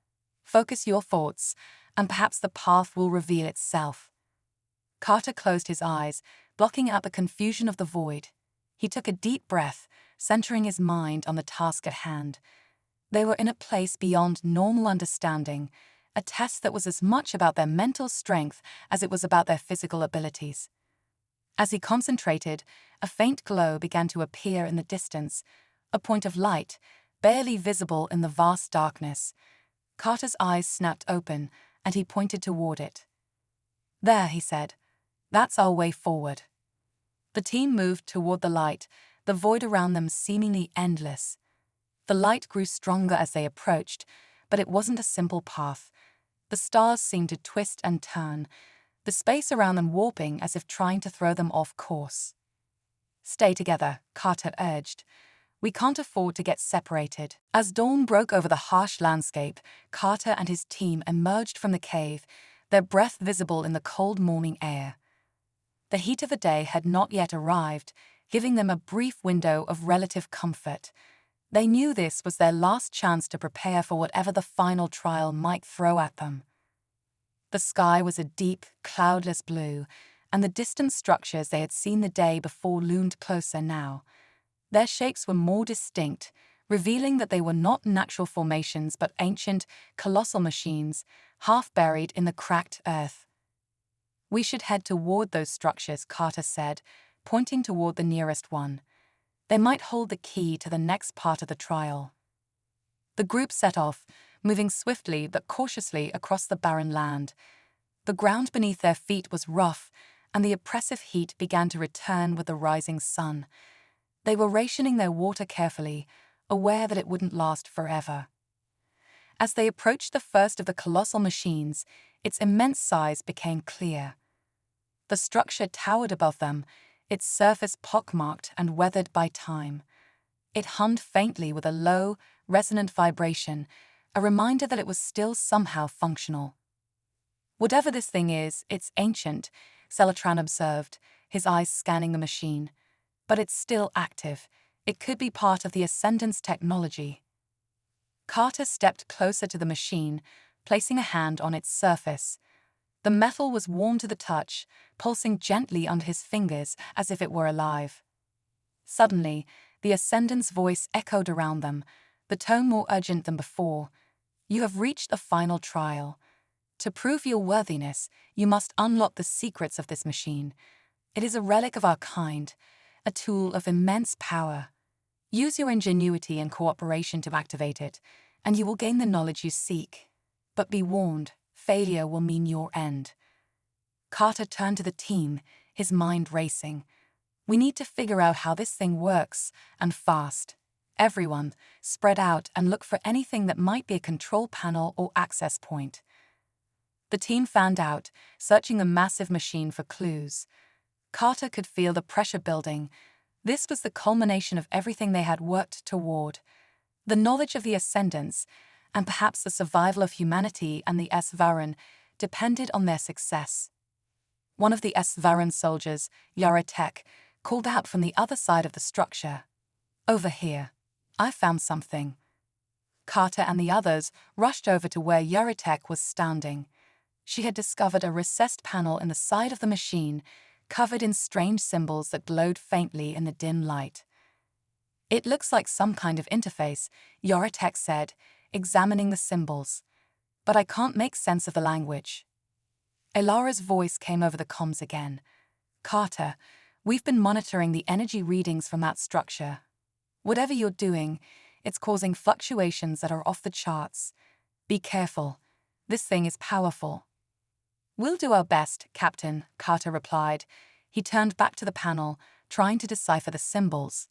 Focus your thoughts, and perhaps the path will reveal itself. Carter closed his eyes, blocking out the confusion of the void. He took a deep breath, centering his mind on the task at hand. They were in a place beyond normal understanding, a test that was as much about their mental strength as it was about their physical abilities. As he concentrated, a faint glow began to appear in the distance, a point of light, barely visible in the vast darkness. Carter's eyes snapped open, and he pointed toward it. There, he said. That's our way forward. The team moved toward the light, the void around them seemingly endless. The light grew stronger as they approached, but it wasn't a simple path. The stars seemed to twist and turn, the space around them warping as if trying to throw them off course. Stay together, Carter urged. We can't afford to get separated. As dawn broke over the harsh landscape, Carter and his team emerged from the cave, their breath visible in the cold morning air. The heat of the day had not yet arrived, giving them a brief window of relative comfort. They knew this was their last chance to prepare for whatever the final trial might throw at them. The sky was a deep, cloudless blue, and the distant structures they had seen the day before loomed closer now. Their shapes were more distinct, revealing that they were not natural formations but ancient, colossal machines, half buried in the cracked earth. "We should head toward those structures," Carter said, pointing toward the nearest one. "They might hold the key to the next part of the trial." The group set off, moving swiftly but cautiously across the barren land. The ground beneath their feet was rough, and the oppressive heat began to return with the rising sun. They were rationing their water carefully, aware that it wouldn't last forever. As they approached the first of the colossal machines, its immense size became clear. The structure towered above them, its surface pockmarked and weathered by time. It hummed faintly with a low, resonant vibration, a reminder that it was still somehow functional. "Whatever this thing is, it's ancient," Celatran observed, his eyes scanning the machine. "But it's still active. It could be part of the Ascendant's technology." Carter stepped closer to the machine, placing a hand on its surface. The metal was warm to the touch, pulsing gently under his fingers as if it were alive. Suddenly, the Ascendant's voice echoed around them, the tone more urgent than before. "You have reached the final trial. To prove your worthiness, you must unlock the secrets of this machine. It is a relic of our kind, a tool of immense power. Use your ingenuity and cooperation to activate it, and you will gain the knowledge you seek. But be warned, failure will mean your end." Carter turned to the team, his mind racing. "We need to figure out how this thing works, and fast. Everyone, spread out and look for anything that might be a control panel or access point." The team fanned out, searching the massive machine for clues. Carter could feel the pressure building. This was the culmination of everything they had worked toward. The knowledge of the Ascendants, and perhaps the survival of humanity and the S-Varan, depended on their success. One of the S-Varan soldiers, Yaratek, called out from the other side of the structure. "Over here. I found something." Carter and the others rushed over to where Yaratek was standing. She had discovered a recessed panel in the side of the machine, covered in strange symbols that glowed faintly in the dim light. "It looks like some kind of interface," Yaratek said, examining the symbols. "But I can't make sense of the language." Elara's voice came over the comms again. "Carter, we've been monitoring the energy readings from that structure. Whatever you're doing, it's causing fluctuations that are off the charts. Be careful. This thing is powerful." "We'll do our best, Captain," Carter replied. He turned back to the panel, trying to decipher the symbols.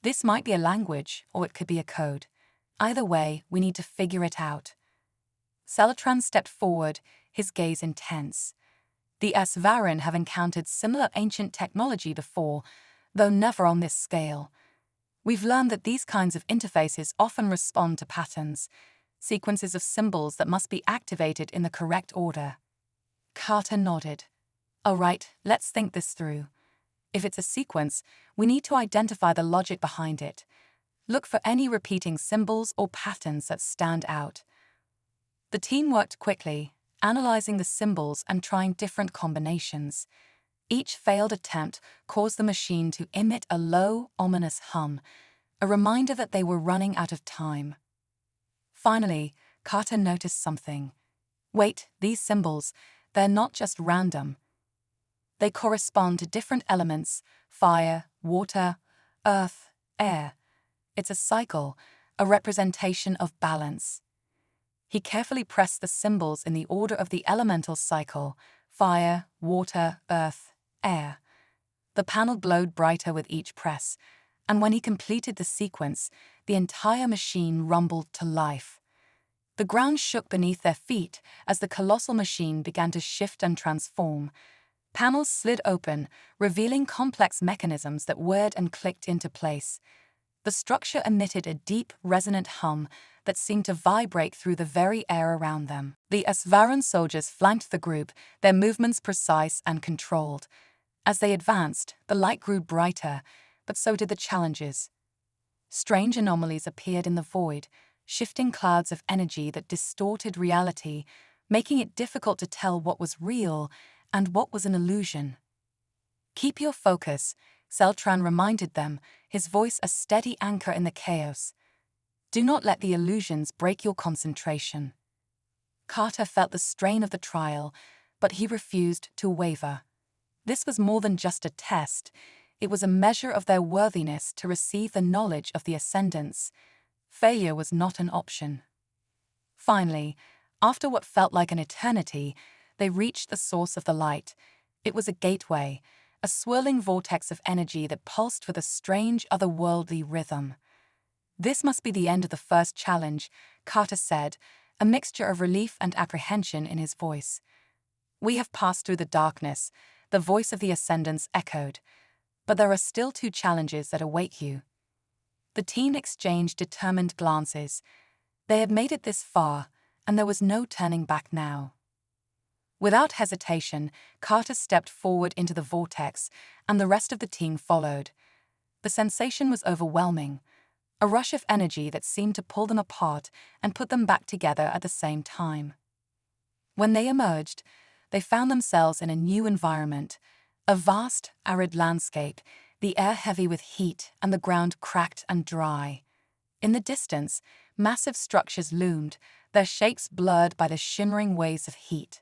"This might be a language, or it could be a code. Either way, we need to figure it out." Celatran stepped forward, his gaze intense. The S-Varan have encountered similar ancient technology before, though never on this scale. We've learned that these kinds of interfaces often respond to patterns, sequences of symbols that must be activated in the correct order. Carter nodded. "All right, let's think this through. If it's a sequence, we need to identify the logic behind it. Look for any repeating symbols or patterns that stand out." The team worked quickly, analyzing the symbols and trying different combinations. Each failed attempt caused the machine to emit a low, ominous hum, a reminder that they were running out of time. Finally, Carter noticed something. "Wait, these symbols, they're not just random. They correspond to different elements: fire, water, earth, air. It's a cycle, a representation of balance." He carefully pressed the symbols in the order of the elemental cycle: fire, water, earth, air. The panel glowed brighter with each press, and when he completed the sequence, the entire machine rumbled to life. The ground shook beneath their feet as the colossal machine began to shift and transform. Panels slid open, revealing complex mechanisms that whirred and clicked into place. The structure emitted a deep, resonant hum that seemed to vibrate through the very air around them. The S-Varan soldiers flanked the group, their movements precise and controlled. As they advanced, the light grew brighter, but so did the challenges. Strange anomalies appeared in the void, shifting clouds of energy that distorted reality, making it difficult to tell what was real and what was an illusion. "Keep your focus," Celatran reminded them, his voice a steady anchor in the chaos. "Do not let the illusions break your concentration." Carter felt the strain of the trial, but he refused to waver. This was more than just a test. It was a measure of their worthiness to receive the knowledge of the Ascendants. Failure was not an option. Finally, after what felt like an eternity, they reached the source of the light. It was a gateway, a swirling vortex of energy that pulsed with a strange, otherworldly rhythm. "This must be the end of the first challenge," Carter said, a mixture of relief and apprehension in his voice. "We have passed through the darkness," the voice of the Ascendants echoed. "But there are still 2 challenges that await you." The team exchanged determined glances. They had made it this far, and there was no turning back now. Without hesitation, Carter stepped forward into the vortex, and the rest of the team followed. The sensation was overwhelming, a rush of energy that seemed to pull them apart and put them back together at the same time. When they emerged, they found themselves in a new environment, a vast, arid landscape, the air heavy with heat and the ground cracked and dry. In the distance, massive structures loomed, their shapes blurred by the shimmering waves of heat.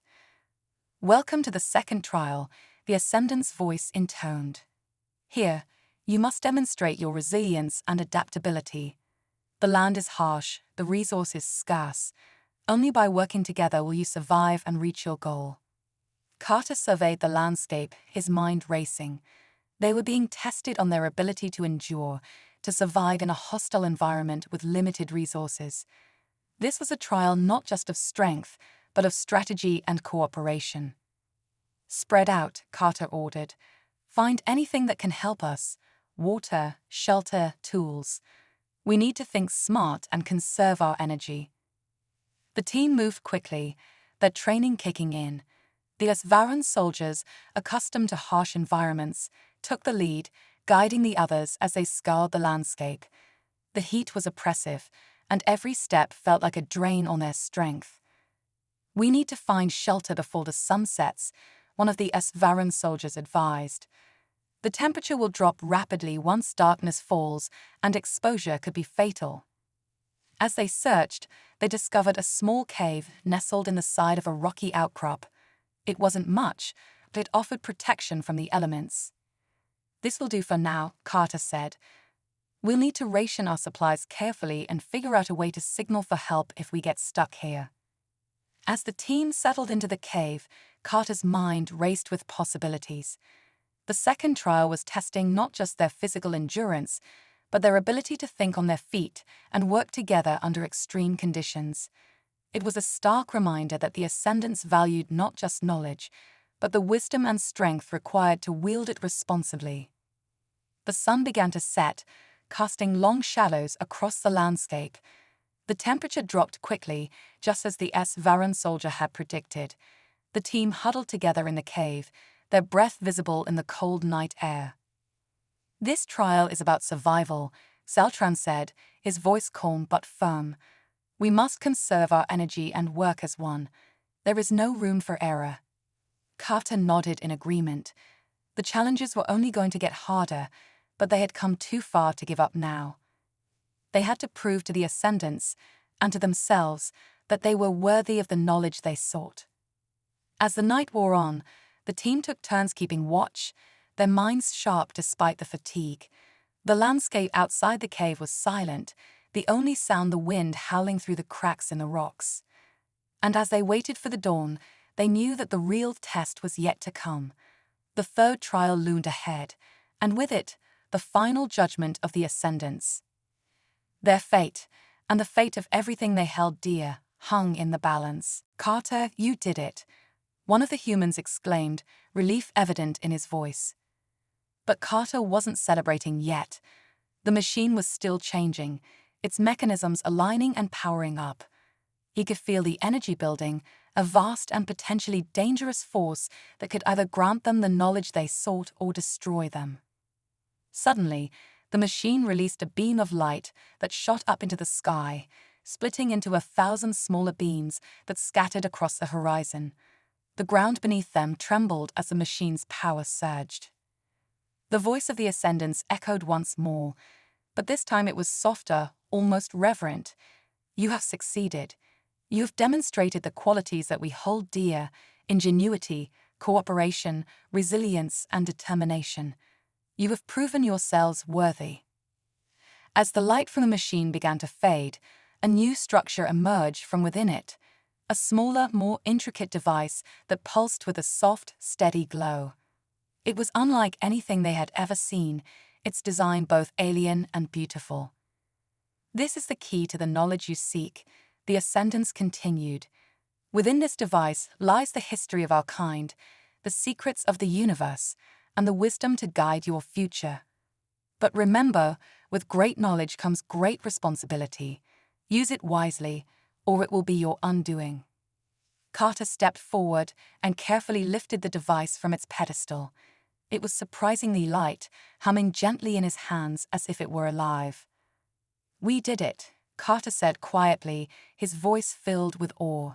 "Welcome to the second trial," the Ascendant's voice intoned. "Here, you must demonstrate your resilience and adaptability. The land is harsh, the resources scarce. Only by working together will you survive and reach your goal." Carter surveyed the landscape, his mind racing. They were being tested on their ability to endure, to survive in a hostile environment with limited resources. This was a trial not just of strength, but of strategy and cooperation. "Spread out," Carter ordered. "Find anything that can help us. Water, shelter, tools. We need to think smart and conserve our energy." The team moved quickly, their training kicking in. The Asvaran soldiers, accustomed to harsh environments, took the lead, guiding the others as they scoured the landscape. The heat was oppressive, and every step felt like a drain on their strength. "We need to find shelter before the sun sets," one of the Asvaran soldiers advised. "The temperature will drop rapidly once darkness falls, and exposure could be fatal." As they searched, they discovered a small cave nestled in the side of a rocky outcrop. It wasn't much, but it offered protection from the elements. "This will do for now," Carter said. "We'll need to ration our supplies carefully and figure out a way to signal for help if we get stuck here." As the team settled into the cave, Carter's mind raced with possibilities. The second trial was testing not just their physical endurance, but their ability to think on their feet and work together under extreme conditions. It was a stark reminder that the Ascendants valued not just knowledge, but the wisdom and strength required to wield it responsibly. The sun began to set, casting long shadows across the landscape. The temperature dropped quickly, just as the Asvaran soldier had predicted. The team huddled together in the cave, their breath visible in the cold night air. "This trial is about survival," Saltran said, his voice calm but firm. "We must conserve our energy and work as one. There is no room for error." Carter nodded in agreement. The challenges were only going to get harder, but they had come too far to give up now. They had to prove to the Ascendants, and to themselves, that they were worthy of the knowledge they sought. As the night wore on, the team took turns keeping watch, their minds sharp despite the fatigue. The landscape outside the cave was silent, the only sound the wind howling through the cracks in the rocks. And as they waited for the dawn, they knew that the real test was yet to come. The third trial loomed ahead, and with it, the final judgment of the Ascendants. Their fate, and the fate of everything they held dear, hung in the balance. "Carter, you did it," one of the humans exclaimed, relief evident in his voice. But Carter wasn't celebrating yet. The machine was still changing, its mechanisms aligning and powering up. He could feel the energy building, a vast and potentially dangerous force that could either grant them the knowledge they sought or destroy them. Suddenly, the machine released a beam of light that shot up into the sky, splitting into 1,000 smaller beams that scattered across the horizon. The ground beneath them trembled as the machine's power surged. The voice of the Ascendants echoed once more, but this time it was softer, almost reverent. "You have succeeded. You have demonstrated the qualities that we hold dear: ingenuity, cooperation, resilience, and determination. You have proven yourselves worthy. As the light from the machine began to fade, a new structure emerged from within it, a smaller, more intricate device that pulsed with a soft, steady glow. It was unlike anything they had ever seen, its design both alien and beautiful. This is the key to the knowledge you seek, the Ascendants continued. Within this device lies the history of our kind, the secrets of the universe, and the wisdom to guide your future. But remember, with great knowledge comes great responsibility. Use it wisely, or it will be your undoing. Carter stepped forward and carefully lifted the device from its pedestal. It was surprisingly light, humming gently in his hands as if it were alive. "We did it," Carter said quietly, his voice filled with awe.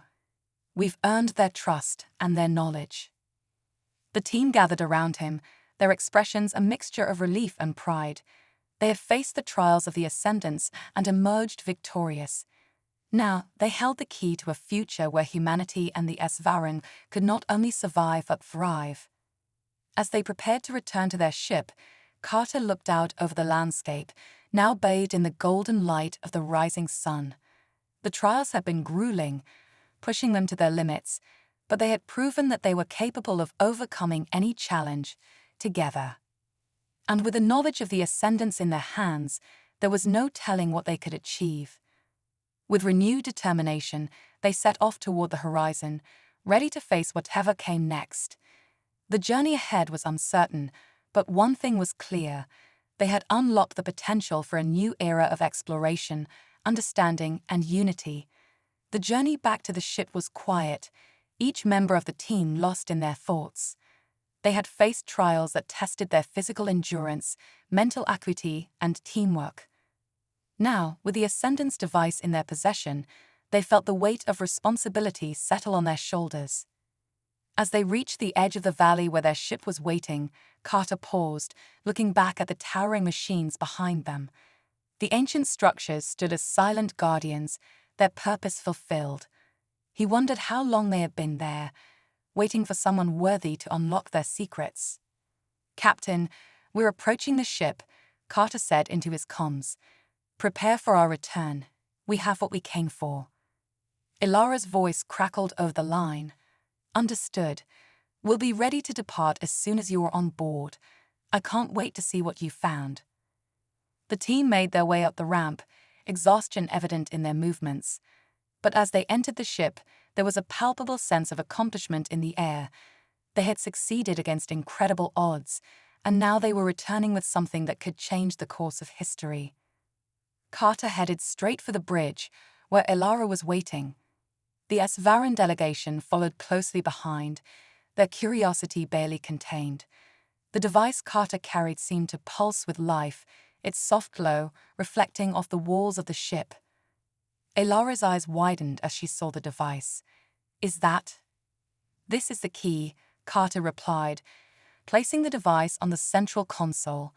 "We've earned their trust and their knowledge." The team gathered around him, their expressions a mixture of relief and pride. They had faced the trials of the Ascendants and emerged victorious. Now, they held the key to a future where humanity and the Esvaran could not only survive but thrive. As they prepared to return to their ship, Carter looked out over the landscape, now bathed in the golden light of the rising sun. The trials had been grueling, pushing them to their limits, but they had proven that they were capable of overcoming any challenge, together. And with the knowledge of the Ascendants in their hands, there was no telling what they could achieve. With renewed determination, they set off toward the horizon, ready to face whatever came next. The journey ahead was uncertain, but one thing was clear: they had unlocked the potential for a new era of exploration, understanding, and unity. The journey back to the ship was quiet, each member of the team lost in their thoughts. They had faced trials that tested their physical endurance, mental acuity, and teamwork. Now, with the Ascendant's device in their possession, they felt the weight of responsibility settle on their shoulders. As they reached the edge of the valley where their ship was waiting, Carter paused, looking back at the towering machines behind them. The ancient structures stood as silent guardians, their purpose fulfilled. He wondered how long they had been there, waiting for someone worthy to unlock their secrets. "Captain, we're approaching the ship," Carter said into his comms. "Prepare for our return. We have what we came for." Ilara's voice crackled over the line. "Understood. We'll be ready to depart as soon as you are on board. I can't wait to see what you found." The team made their way up the ramp, exhaustion evident in their movements. But as they entered the ship, there was a palpable sense of accomplishment in the air. They had succeeded against incredible odds, and now they were returning with something that could change the course of history. Carter headed straight for the bridge, where Ilara was waiting. The Esvaran delegation followed closely behind, their curiosity barely contained. The device Carter carried seemed to pulse with life, its soft glow reflecting off the walls of the ship. Ilara's eyes widened as she saw the device. "Is that?" "This is the key," Carter replied, placing the device on the central console.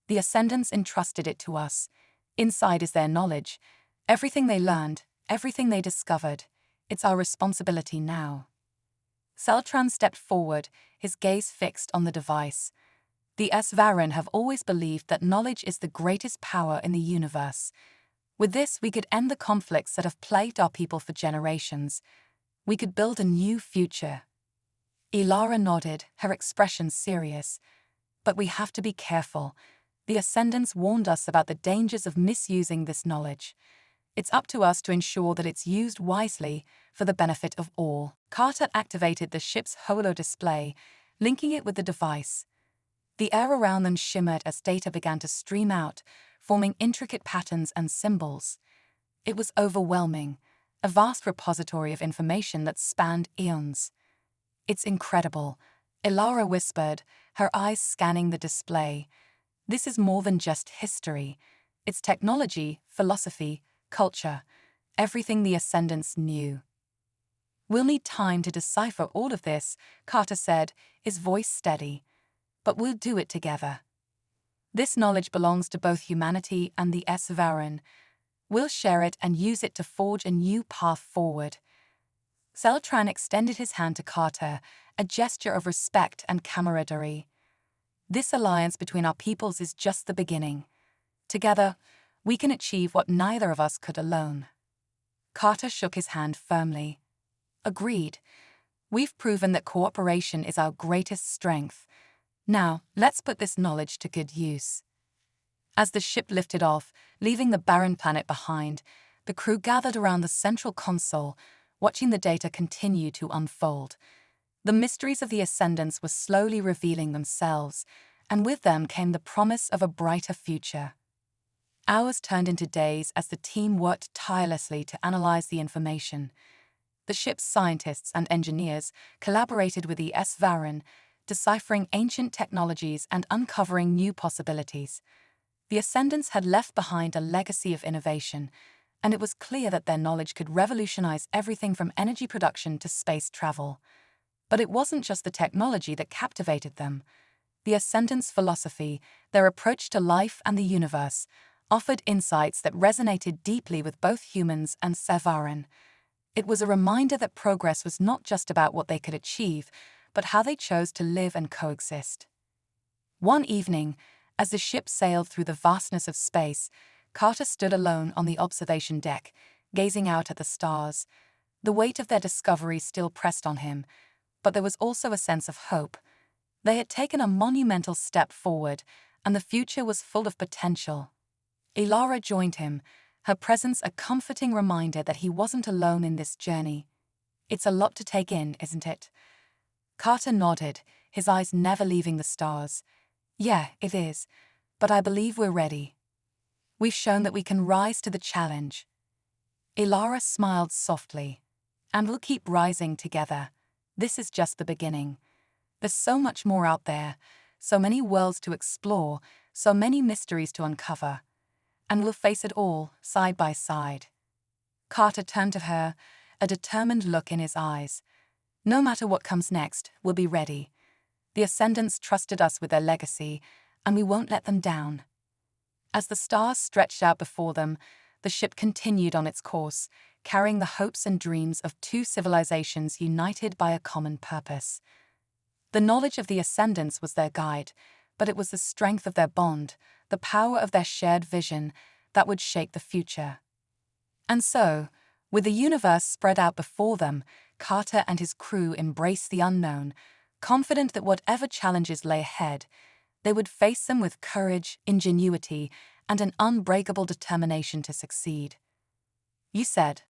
"The Ascendants entrusted it to us. Inside is their knowledge, everything they learned, everything they discovered. It's our responsibility now." Celtran stepped forward, his gaze fixed on the device. "The Esvaran have always believed that knowledge is the greatest power in the universe. With this, we could end the conflicts that have plagued our people for generations. We could build a new future." Ilara nodded, her expression serious. "But we have to be careful. The Ascendants warned us about the dangers of misusing this knowledge. It's up to us to ensure that it's used wisely for the benefit of all." Carter activated the ship's holo display, linking it with the device. The air around them shimmered as data began to stream out, forming intricate patterns and symbols. It was overwhelming, a vast repository of information that spanned eons. "It's incredible," Ilara whispered, her eyes scanning the display. "This is more than just history. It's technology, philosophy, culture, everything the Ascendants knew." "We'll need time to decipher all of this," Carter said, his voice steady. "But we'll do it together. This knowledge belongs to both humanity and the Esvaran. We'll share it and use it to forge a new path forward." Celtran extended his hand to Carter, a gesture of respect and camaraderie. "This alliance between our peoples is just the beginning. Together, we can achieve what neither of us could alone." Carter shook his hand firmly. "Agreed. We've proven that cooperation is our greatest strength. Now, let's put this knowledge to good use." As the ship lifted off, leaving the barren planet behind, the crew gathered around the central console, watching the data continue to unfold. The mysteries of the Ascendants were slowly revealing themselves, and with them came the promise of a brighter future. Hours turned into days as the team worked tirelessly to analyze the information. The ship's scientists and engineers collaborated with the S-Varan, deciphering ancient technologies and uncovering new possibilities. The Ascendants had left behind a legacy of innovation, and it was clear that their knowledge could revolutionize everything from energy production to space travel. But it wasn't just the technology that captivated them. The Ascendants' philosophy, their approach to life and the universe, offered insights that resonated deeply with both humans and Sevaran. It was a reminder that progress was not just about what they could achieve, but how they chose to live and coexist. One evening, as the ship sailed through the vastness of space, Carter stood alone on the observation deck, gazing out at the stars. The weight of their discovery still pressed on him, but there was also a sense of hope. They had taken a monumental step forward, and the future was full of potential. Ilara joined him, her presence a comforting reminder that he wasn't alone in this journey. "It's a lot to take in, isn't it?" Carter nodded, his eyes never leaving the stars. "Yeah, it is, but I believe we're ready. We've shown that we can rise to the challenge." Ilara smiled softly. "And we'll keep rising together. This is just the beginning. There's so much more out there, so many worlds to explore, so many mysteries to uncover. And we'll face it all, side by side." Carter turned to her, a determined look in his eyes. "No matter what comes next, we'll be ready. The Ascendants trusted us with their legacy, and we won't let them down." As the stars stretched out before them, the ship continued on its course, carrying the hopes and dreams of two civilizations united by a common purpose. The knowledge of the Ascendants was their guide, but it was the strength of their bond, the power of their shared vision, that would shape the future. And so, with the universe spread out before them, Carter and his crew embraced the unknown, confident that whatever challenges lay ahead, they would face them with courage, ingenuity, and an unbreakable determination to succeed. "You said."